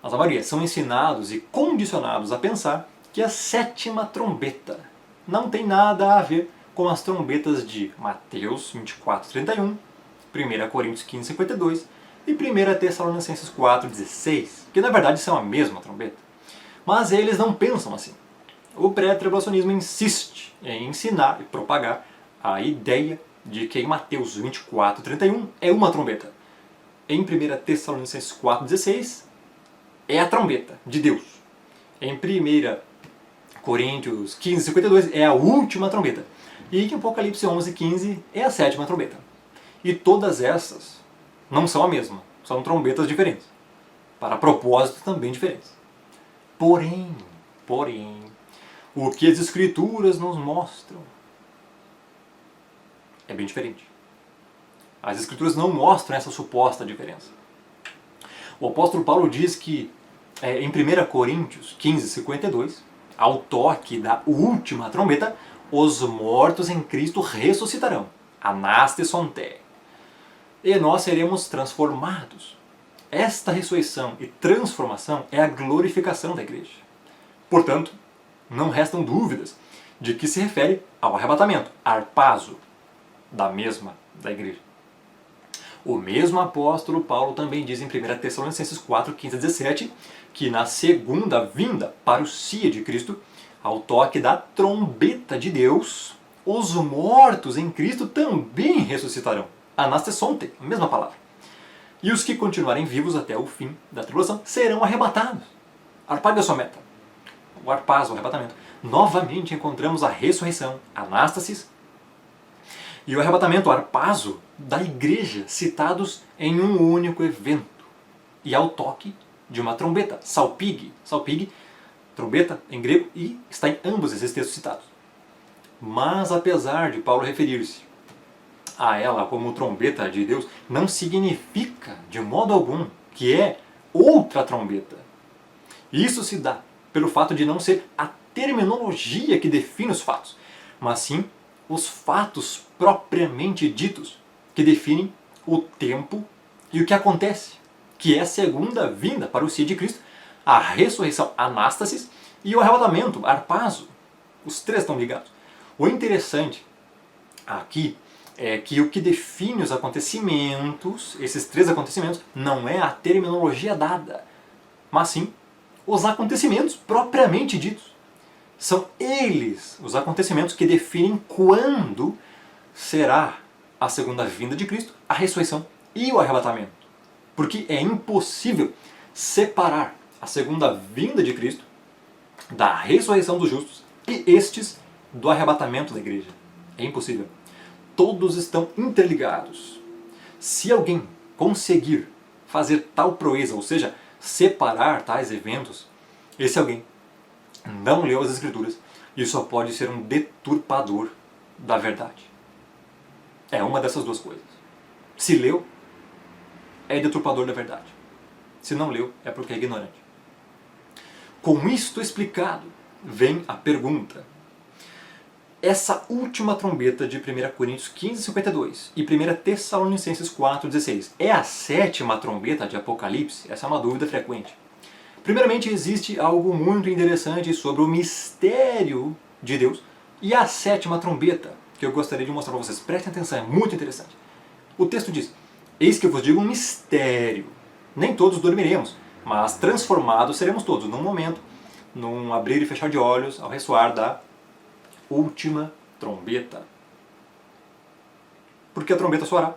mas a maioria são ensinados e condicionados a pensar que a sétima trombeta não tem nada a ver com as trombetas de Mateus 24:31, 1 Coríntios 15:52 e 1 Tessalonicenses 4:16, que na verdade são a mesma trombeta. Mas eles não pensam assim. O pré-tribulacionismo insiste em ensinar e propagar a ideia de que em Mateus 24:31 é uma trombeta. Em 1 Tessalonicenses 4:16 é a trombeta de Deus. Em 1 Coríntios 15:52 é a última trombeta. E em Apocalipse 11:15 é a sétima trombeta. E todas essas não são a mesma, são trombetas diferentes, para propósitos também diferentes. Porém, o que as Escrituras nos mostram é bem diferente. As Escrituras não mostram essa suposta diferença. O apóstolo Paulo diz que, em 1 Coríntios 15:52, ao toque da última trombeta, os mortos em Cristo ressuscitarão. Anastesonte. E nós seremos transformados. Esta ressurreição e transformação é a glorificação da igreja. Portanto, não restam dúvidas de que se refere ao arrebatamento, arpazo, da igreja. O mesmo apóstolo Paulo também diz em 1 Tessalonicenses 4:15-17 que na segunda vinda, parousia de Cristo, ao toque da trombeta de Deus, os mortos em Cristo também ressuscitarão. Anastesonte, a mesma palavra. E os que continuarem vivos até o fim da tribulação serão arrebatados. Arpaga a sua meta. O arpazo, o arrebatamento. Novamente encontramos a ressurreição, Anástasis, e o arrebatamento, o arpazo, da igreja, citados em um único evento. E ao toque de uma trombeta, salpig, trombeta em grego, e está em ambos esses textos citados. Mas apesar de Paulo referir-se a ela como trombeta de Deus, não significa de modo algum que é outra trombeta. Isso se dá pelo fato de não ser a terminologia que define os fatos, mas sim os fatos propriamente ditos, que definem o tempo e o que acontece, que é a segunda vinda, parousia de Cristo, a ressurreição, anástasis, e o arrebatamento, arpazo. Os três estão ligados. O interessante aqui é que o que define os acontecimentos, esses três acontecimentos, não é a terminologia dada, mas sim os acontecimentos propriamente ditos. São eles os acontecimentos que definem quando será a segunda vinda de Cristo, a ressurreição e o arrebatamento. Porque é impossível separar a segunda vinda de Cristo da ressurreição dos justos e estes do arrebatamento da igreja. É impossível. Todos estão interligados. Se alguém conseguir fazer tal proeza, ou seja, separar tais eventos, esse alguém não leu as Escrituras e só pode ser um deturpador da verdade. É uma dessas duas coisas. Se leu, é deturpador da verdade. Se não leu, é porque é ignorante. Com isto explicado, vem a pergunta. Essa última trombeta de 1 Coríntios 15:52 e 1 Tessalonicenses 4:16 é a sétima trombeta de Apocalipse? Essa é uma dúvida frequente. Primeiramente, existe algo muito interessante sobre o mistério de Deus e a sétima trombeta, que eu gostaria de mostrar para vocês. Prestem atenção, é muito interessante. O texto diz: eis que eu vos digo um mistério. Nem todos dormiremos, mas transformados seremos todos num momento, num abrir e fechar de olhos, ao ressoar da última trombeta. Porque a trombeta soará,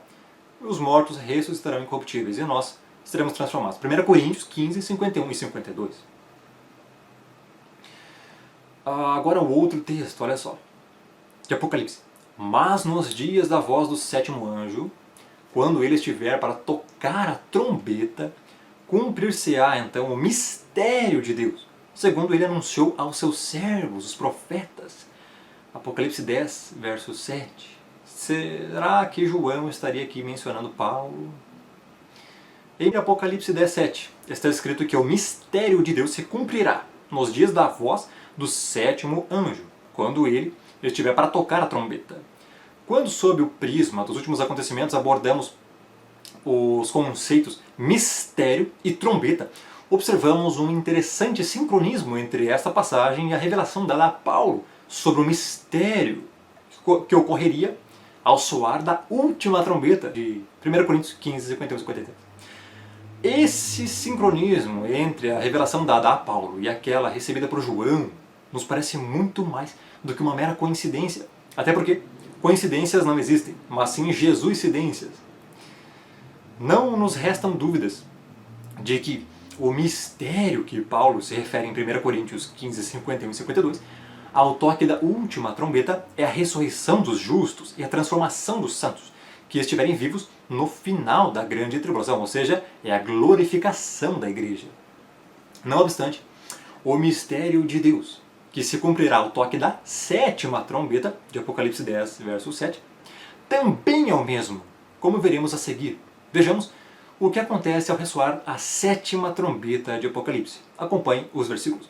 os mortos ressuscitarão incorruptíveis e nós seremos transformados. 1 Coríntios 15:51 e 52. Agora o outro texto, olha só. De Apocalipse. Mas nos dias da voz do sétimo anjo, quando ele estiver para tocar a trombeta, cumprir-se-á então o mistério de Deus, segundo ele anunciou aos seus servos, os profetas. Apocalipse 10, verso 7. será que João estaria aqui mencionando Paulo? Em Apocalipse 10:7 está escrito que o mistério de Deus se cumprirá nos dias da voz do sétimo anjo, quando ele estiver para tocar a trombeta. Quando, sob o prisma dos últimos acontecimentos, abordamos os conceitos mistério e trombeta, observamos um interessante sincronismo entre esta passagem e a revelação dada a Paulo sobre o mistério que ocorreria ao soar da última trombeta de 1 Coríntios 15, 51 e 53. Esse sincronismo entre a revelação dada a Paulo e aquela recebida por João nos parece muito mais do que uma mera coincidência. Até porque coincidências não existem, mas sim Jesuscidências. Não nos restam dúvidas de que o mistério que Paulo se refere em 1 Coríntios 15, 51 e 52, ao toque da última trombeta, é a ressurreição dos justos e a transformação dos santos, que estiverem vivos no final da grande tribulação, ou seja, é a glorificação da igreja. Não obstante, o mistério de Deus, que se cumprirá ao toque da sétima trombeta, de Apocalipse 10, verso 7, também é o mesmo, como veremos a seguir. Vejamos o que acontece ao ressoar a sétima trombeta de Apocalipse. Acompanhe os versículos.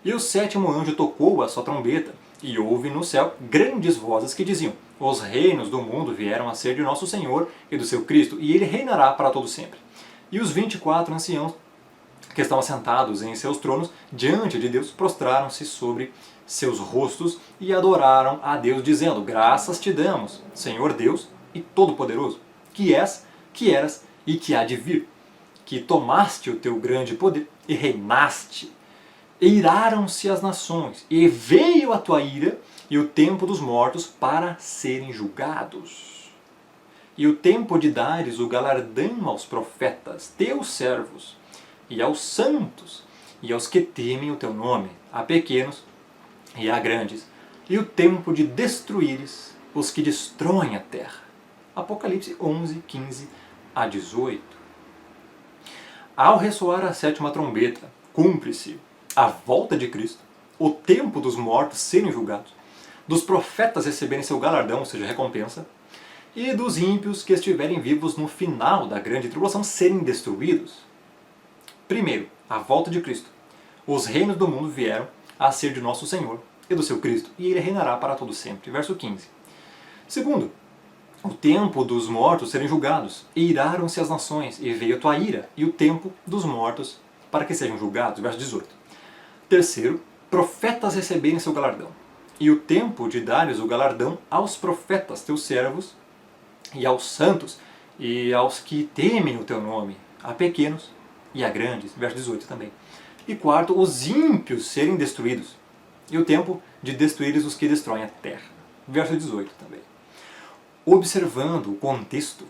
E o sétimo anjo tocou a sua trombeta, e houve no céu grandes vozes que diziam: os reinos do mundo vieram a ser de nosso Senhor e do seu Cristo, e ele reinará para todo sempre. E os 24 anciãos que estavam sentados em seus tronos diante de Deus prostraram-se sobre seus rostos e adoraram a Deus, dizendo: graças te damos, Senhor Deus e Todo-Poderoso, que és, que eras e que há de vir, que tomaste o teu grande poder e reinaste. Iraram-se as nações, e veio a tua ira e o tempo dos mortos para serem julgados. E o tempo de dares o galardão aos profetas, teus servos, e aos santos, e aos que temem o teu nome, a pequenos e a grandes, e o tempo de destruíres os que destroem a terra. Apocalipse 11, 15 a 18. Ao ressoar a sétima trombeta, cumpre-se a volta de Cristo, o tempo dos mortos serem julgados, dos profetas receberem seu galardão, ou seja, recompensa, e dos ímpios que estiverem vivos no final da grande tribulação serem destruídos. Primeiro, a volta de Cristo. Os reinos do mundo vieram a ser de nosso Senhor e do seu Cristo, e ele reinará para todo sempre. Verso 15. Segundo, o tempo dos mortos serem julgados, e iraram-se as nações, e veio a tua ira, e o tempo dos mortos para que sejam julgados. Verso 18. Terceiro, profetas receberem seu galardão, e o tempo de dares o galardão aos profetas, teus servos, e aos santos, e aos que temem o teu nome, a pequenos e a grandes. Verso 18 também. E quarto, os ímpios serem destruídos, e o tempo de destruíres os que destroem a terra. Verso 18 também. Observando o contexto,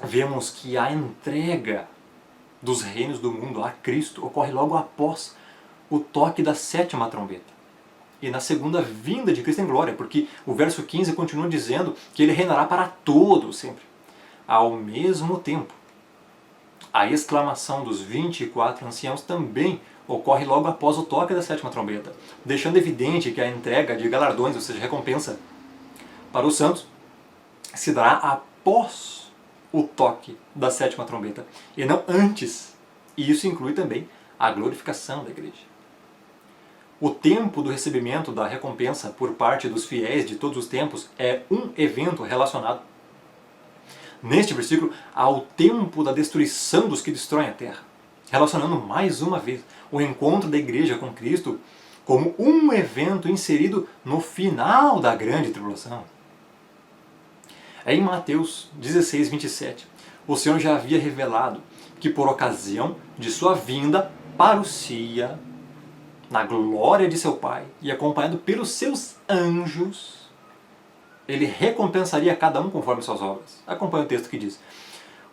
vemos que a entrega dos reinos do mundo a Cristo ocorre logo após o toque da sétima trombeta. E na segunda vinda de Cristo em glória, porque o verso 15 continua dizendo que ele reinará para todo sempre. Ao mesmo tempo, a exclamação dos 24 anciãos também ocorre logo após o toque da sétima trombeta, deixando evidente que a entrega de galardões, ou seja, recompensa para os santos, se dará após o toque da sétima trombeta, e não antes. E isso inclui também a glorificação da igreja. O tempo do recebimento da recompensa por parte dos fiéis de todos os tempos é um evento relacionado, neste versículo, ao tempo da destruição dos que destroem a terra, relacionando mais uma vez o encontro da igreja com Cristo como um evento inserido no final da grande tribulação. Em Mateus 16, 27, o Senhor já havia revelado que por ocasião de sua vinda parucia na glória de seu Pai e acompanhado pelos seus anjos, ele recompensaria cada um conforme suas obras. Acompanhe o texto que diz: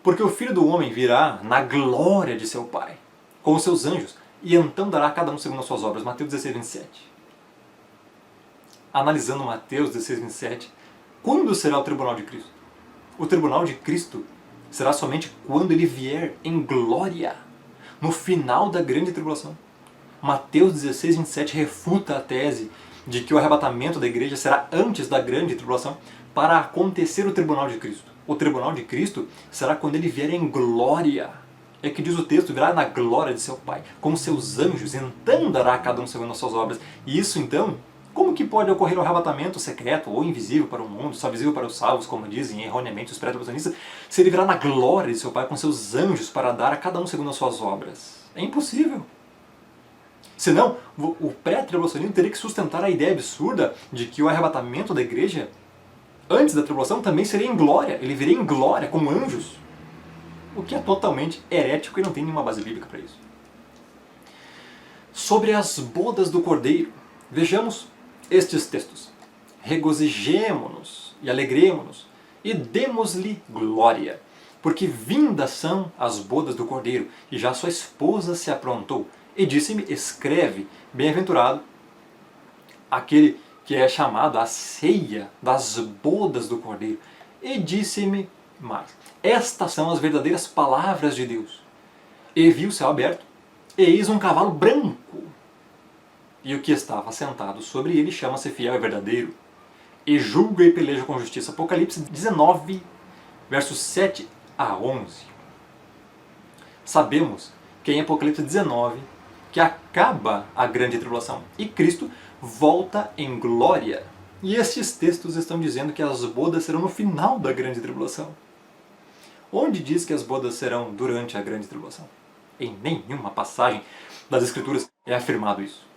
porque o Filho do Homem virá na glória de seu Pai, com os seus anjos, e então dará a cada um segundo as suas obras. Mateus 16, 27. Analisando Mateus 16, 27, quando será o tribunal de Cristo? O tribunal de Cristo será somente quando ele vier em glória, no final da grande tribulação. Mateus 16, 27 refuta a tese de que o arrebatamento da igreja será antes da grande tribulação, para acontecer o tribunal de Cristo. O tribunal de Cristo será quando ele vier em glória. É que diz o texto, virá na glória de seu Pai, com seus anjos, então dará a cada um segundo as suas obras. E isso então, como que pode ocorrer o arrebatamento secreto ou invisível para o mundo, só visível para os salvos, como dizem erroneamente os pré-tribulacionistas, se ele virá na glória de seu Pai com seus anjos para dar a cada um segundo as suas obras? É impossível. Senão, o pré-tribulacionismo teria que sustentar a ideia absurda de que o arrebatamento da igreja, antes da tribulação, também seria em glória. Ele viria em glória, com anjos. O que é totalmente herético e não tem nenhuma base bíblica para isso. Sobre as bodas do Cordeiro, vejamos estes textos. Regozijemo-nos e alegremo-nos e demos-lhe glória, porque vindas são as bodas do Cordeiro, e já sua esposa se aprontou. E disse-me, escreve, bem-aventurado aquele que é chamado à ceia das bodas do Cordeiro. E disse-me mais, estas são as verdadeiras palavras de Deus. E vi o céu aberto, e eis um cavalo branco. E o que estava sentado sobre ele chama-se Fiel e Verdadeiro, e julga e peleja com justiça. Apocalipse 19, versos 7 a 11. Sabemos que em Apocalipse 19, que acaba a grande tribulação, e Cristo volta em glória. E estes textos estão dizendo que as bodas serão no final da grande tribulação. Onde diz que as bodas serão durante a grande tribulação? Em nenhuma passagem das Escrituras é afirmado isso.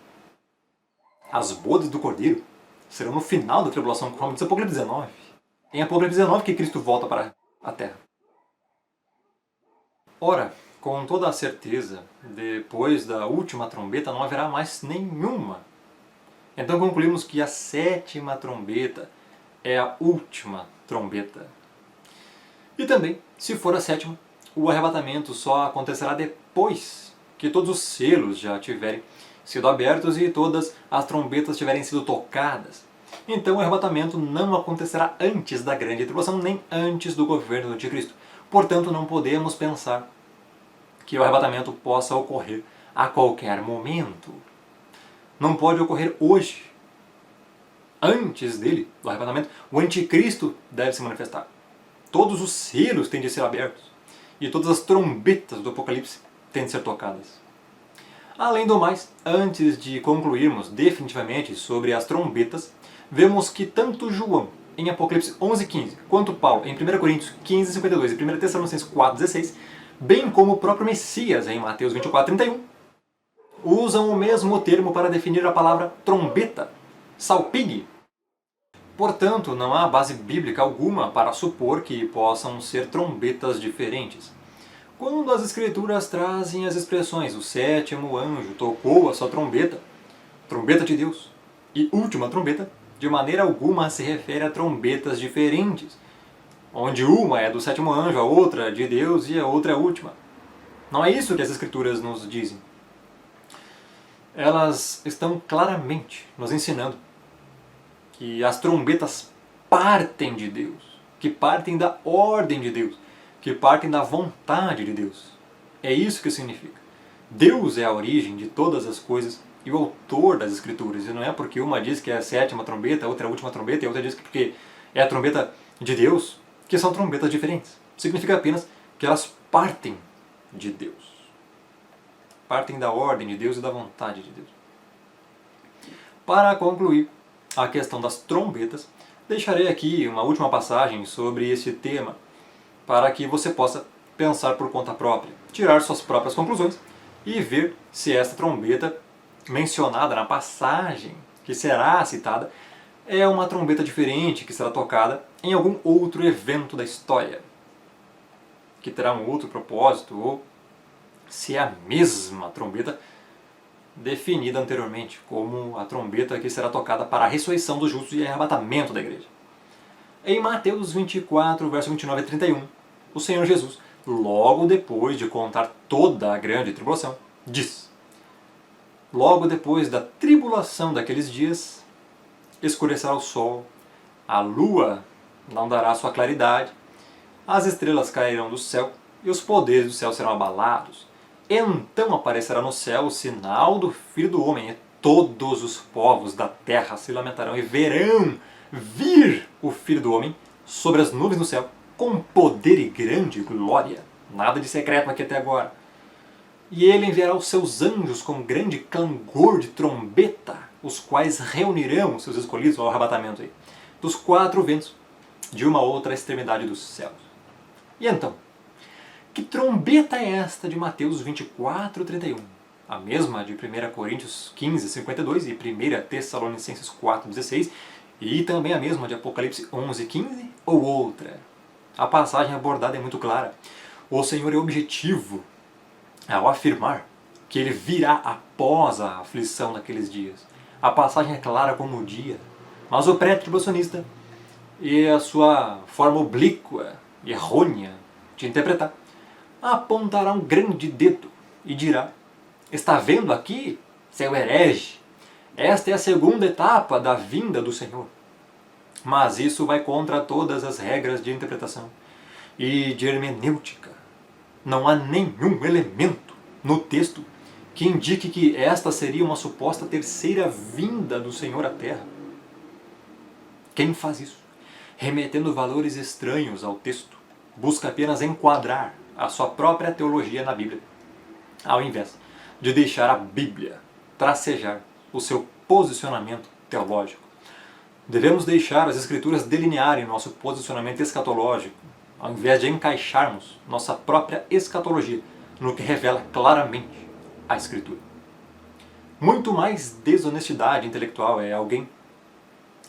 As bodas do Cordeiro serão no final da tribulação, conforme diz Apocalipse 19. Em Apocalipse 19 que Cristo volta para a terra. Ora, com toda a certeza, depois da última trombeta não haverá mais nenhuma. Então concluímos que a sétima trombeta é a última trombeta. E também, se for a sétima, o arrebatamento só acontecerá depois que todos os selos já tiverem sido abertos e todas as trombetas tiverem sido tocadas. Então o arrebatamento não acontecerá antes da grande tribulação, nem antes do governo do anticristo. Portanto, não podemos pensar que o arrebatamento possa ocorrer a qualquer momento. Não pode ocorrer hoje. Antes dele, do arrebatamento, o anticristo deve se manifestar. Todos os selos têm de ser abertos. E todas as trombetas do Apocalipse têm de ser tocadas. Além do mais, antes de concluirmos definitivamente sobre as trombetas, vemos que tanto João, em Apocalipse 11:15, quanto Paulo, em 1 Coríntios 15:52 e 1 Tessalonicenses 4:16, bem como o próprio Messias, em Mateus 24:31, usam o mesmo termo para definir a palavra trombeta, salpigue. Portanto, não há base bíblica alguma para supor que possam ser trombetas diferentes. Quando as Escrituras trazem as expressões o sétimo anjo tocou a sua trombeta, trombeta de Deus, e última trombeta, de maneira alguma se refere a trombetas diferentes, onde uma é do sétimo anjo, a outra é de Deus e a outra é a última. Não é isso que as Escrituras nos dizem. Elas estão claramente nos ensinando que as trombetas partem de Deus, que partem da ordem de Deus, que partem da vontade de Deus. É isso que significa. Deus é a origem de todas as coisas e o autor das Escrituras. E não é porque uma diz que é a sétima trombeta, a outra é a última trombeta, e a outra diz que porque é a trombeta de Deus, que são trombetas diferentes. Significa apenas que elas partem de Deus. Partem da ordem de Deus e da vontade de Deus. Para concluir a questão das trombetas, deixarei aqui uma última passagem sobre esse tema, para que você possa pensar por conta própria, tirar suas próprias conclusões e ver se esta trombeta mencionada na passagem que será citada é uma trombeta diferente que será tocada em algum outro evento da história, que terá um outro propósito, ou se é a mesma trombeta definida anteriormente como a trombeta que será tocada para a ressurreição dos justos e arrebatamento da igreja. Em Mateus 24, verso 29 a 31, o Senhor Jesus, logo depois de contar toda a grande tribulação, diz: logo depois da tribulação daqueles dias, escurecerá o sol, a lua não dará sua claridade, as estrelas cairão do céu e os poderes do céu serão abalados. Então aparecerá no céu o sinal do Filho do Homem, e todos os povos da terra se lamentarão e verão vir o Filho do Homem sobre as nuvens do céu, com poder e grande glória. Nada de secreto aqui até agora. E ele enviará os seus anjos com grande clangor de trombeta, os quais reunirão os seus escolhidos ao arrebatamento aí, dos quatro ventos, de uma outra extremidade dos céus. E então, que trombeta é esta de Mateus 24:31? A mesma de 1 Coríntios 15:52 e 1 Tessalonicenses 4:16, e também a mesma de Apocalipse 11:15, ou outra? A passagem abordada é muito clara. O Senhor é objetivo ao afirmar que Ele virá após a aflição daqueles dias. A passagem é clara como o dia, mas o pré-tribulacionista e a sua forma oblíqua e errônea de interpretar apontará um grande dedo e dirá: está vendo aqui, seu herege? Esta é a segunda etapa da vinda do Senhor. Mas isso vai contra todas as regras de interpretação e de hermenêutica. Não há nenhum elemento no texto que indique que esta seria uma suposta terceira vinda do Senhor à Terra. Quem faz isso, remetendo valores estranhos ao texto, busca apenas enquadrar a sua própria teologia na Bíblia, ao invés de deixar a Bíblia tracejar o seu posicionamento teológico. Devemos deixar as Escrituras delinearem nosso posicionamento escatológico, ao invés de encaixarmos nossa própria escatologia no que revela claramente a Escritura. Muito mais desonestidade intelectual é alguém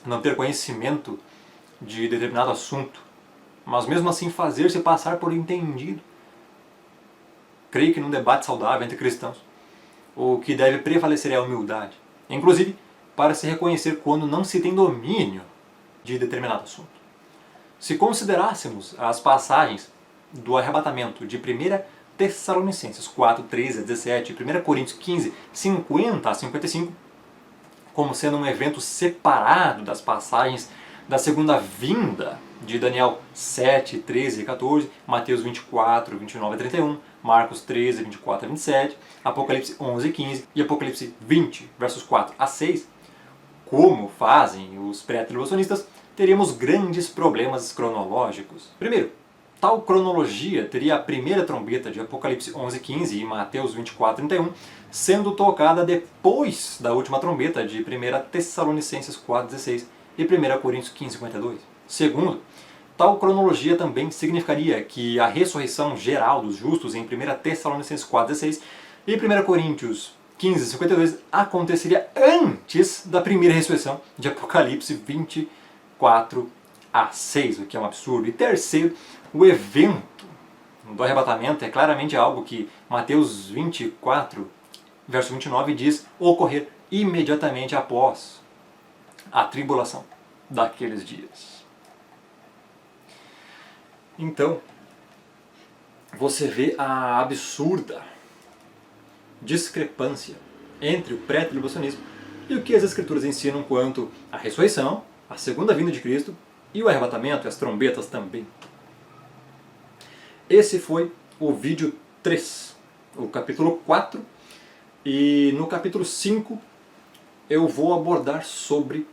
não ter conhecimento de determinado assunto, mas mesmo assim fazer-se passar por entendido. Creio que num debate saudável entre cristãos, o que deve prevalecer é a humildade, inclusive para se reconhecer quando não se tem domínio de determinado assunto. Se considerássemos as passagens do arrebatamento de 1 Tessalonicenses 4, 13 a 17 e 1 Coríntios 15, 50 a 55, como sendo um evento separado das passagens da segunda vinda de Daniel 7, 13 e 14, Mateus 24, 29 a 31, Marcos 13, 24 a 27, Apocalipse 11, 15 e Apocalipse 20, versos 4 a 6, como fazem os pré-tribulacionistas, teríamos grandes problemas cronológicos. Primeiro, tal cronologia teria a primeira trombeta de Apocalipse 11, 15 e Mateus 24, 31 sendo tocada depois da última trombeta de 1 Tessalonicenses 4, 16 e 1 Coríntios 15, 52. Segundo, tal cronologia também significaria que a ressurreição geral dos justos em 1 Tessalonicenses 4, 16 e 1 Coríntios 15, 52 aconteceria antes da primeira ressurreição de Apocalipse 24 a 6, o que é um absurdo. E terceiro, o evento do arrebatamento é claramente algo que Mateus 24, verso 29 diz ocorrer imediatamente após a tribulação daqueles dias. Então, você vê a absurda discrepância entre o pré-tribulacionismo e o que as Escrituras ensinam quanto à ressurreição, a segunda vinda de Cristo e o arrebatamento e as trombetas também. Esse foi o vídeo 3, o capítulo 4, e no capítulo 5 eu vou abordar sobre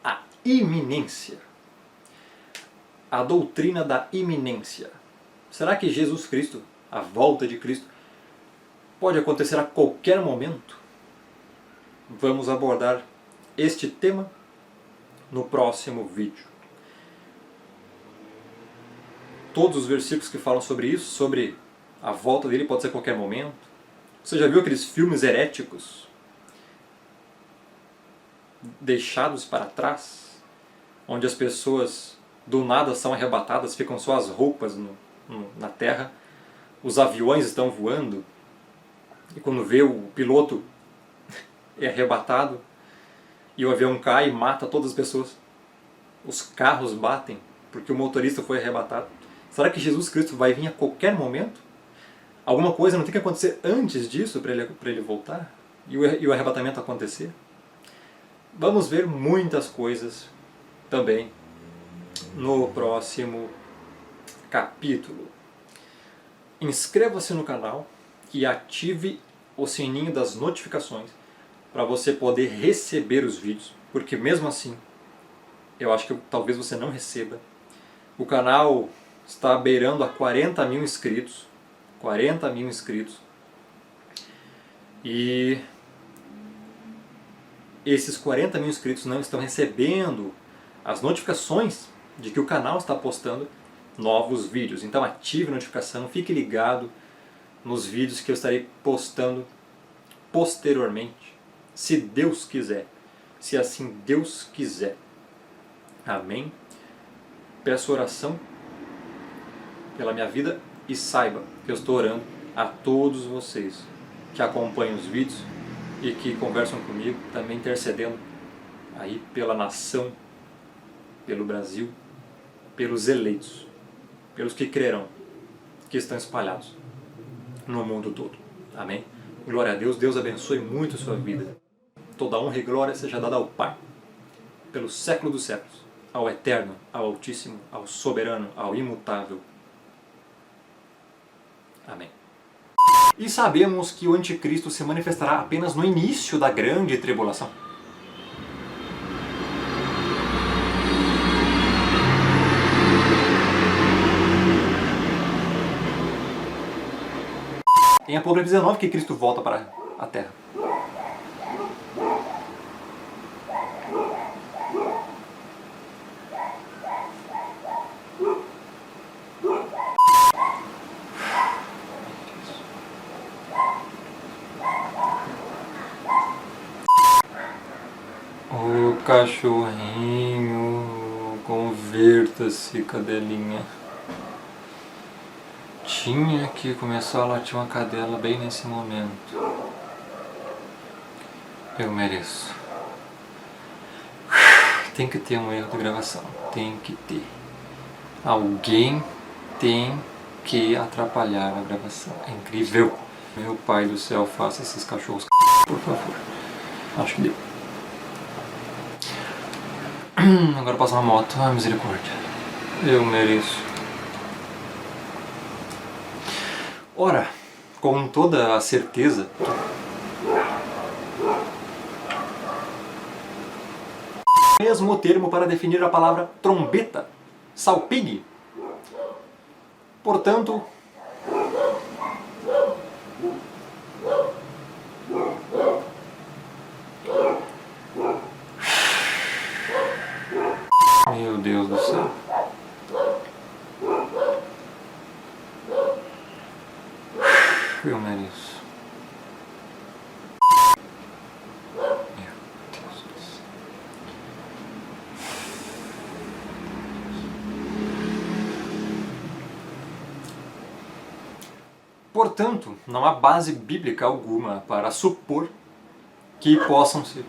a iminência, a doutrina da iminência. Será que Jesus Cristo, a volta de Cristo, pode acontecer a qualquer momento? Vamos abordar este tema no próximo vídeo. Todos os versículos que falam sobre isso, sobre a volta dele pode ser a qualquer momento. Você já viu aqueles filmes heréticos deixados para trás, onde as pessoas do nada são arrebatadas, ficam só as roupas na terra, os aviões estão voando, e quando vê o piloto é arrebatado, e o avião cai e mata todas as pessoas. Os carros batem, porque o motorista foi arrebatado. Será que Jesus Cristo vai vir a qualquer momento? Alguma coisa não tem que acontecer antes disso para ele voltar? E o arrebatamento acontecer? Vamos ver muitas coisas também no próximo capítulo. Inscreva-se no canal e ative o sininho das notificações para você poder receber os vídeos, porque mesmo assim eu acho que talvez você não receba. O canal está beirando a 40 mil inscritos. 40 mil inscritos. E esses 40 mil inscritos não estão recebendo as notificações de que o canal está postando novos vídeos. Então ative a notificação, fique ligado nos vídeos que eu estarei postando posteriormente, se Deus quiser, se assim Deus quiser. Amém? Peço oração pela minha vida e saiba que eu estou orando a todos vocês que acompanham os vídeos e que conversam comigo, também intercedendo aí pela nação, pelo Brasil, pelos eleitos, pelos que crerão, que estão espalhados no mundo todo. Amém? Glória a Deus, Deus abençoe muito a sua vida. Toda honra e glória seja dada ao Pai, pelo século dos séculos, ao Eterno, ao Altíssimo, ao Soberano, ao Imutável. Amém. E sabemos que o Anticristo se manifestará apenas no início da grande tribulação. Em Apocalipse 19 que Cristo volta para a Terra. O cachorrinho, converta-se, cadelinha. Tinha que começar a latir uma cadela bem nesse momento. Eu mereço. Tem que ter um erro de gravação. Tem que ter. Alguém tem que atrapalhar a gravação. É incrível. Meu pai do céu, faça esses cachorros, por favor. Acho que deu. Agora passa uma moto. Ai, misericórdia. Eu mereço. Ora, com toda a certeza, mesmo termo para definir a palavra trombeta, salpigue. Portanto, meu Deus do céu. Eu mereço. Meu Deus do céu. Portanto, não há base bíblica alguma para supor que possam ser.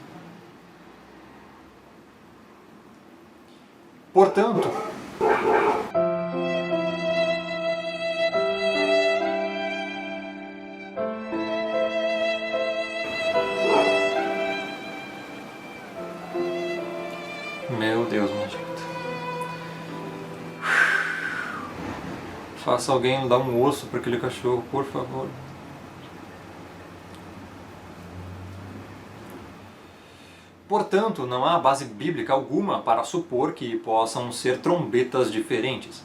Portanto, meu Deus, me ajuda. Faça alguém dar um osso para aquele cachorro, por favor. Portanto, não há base bíblica alguma para supor que possam ser trombetas diferentes.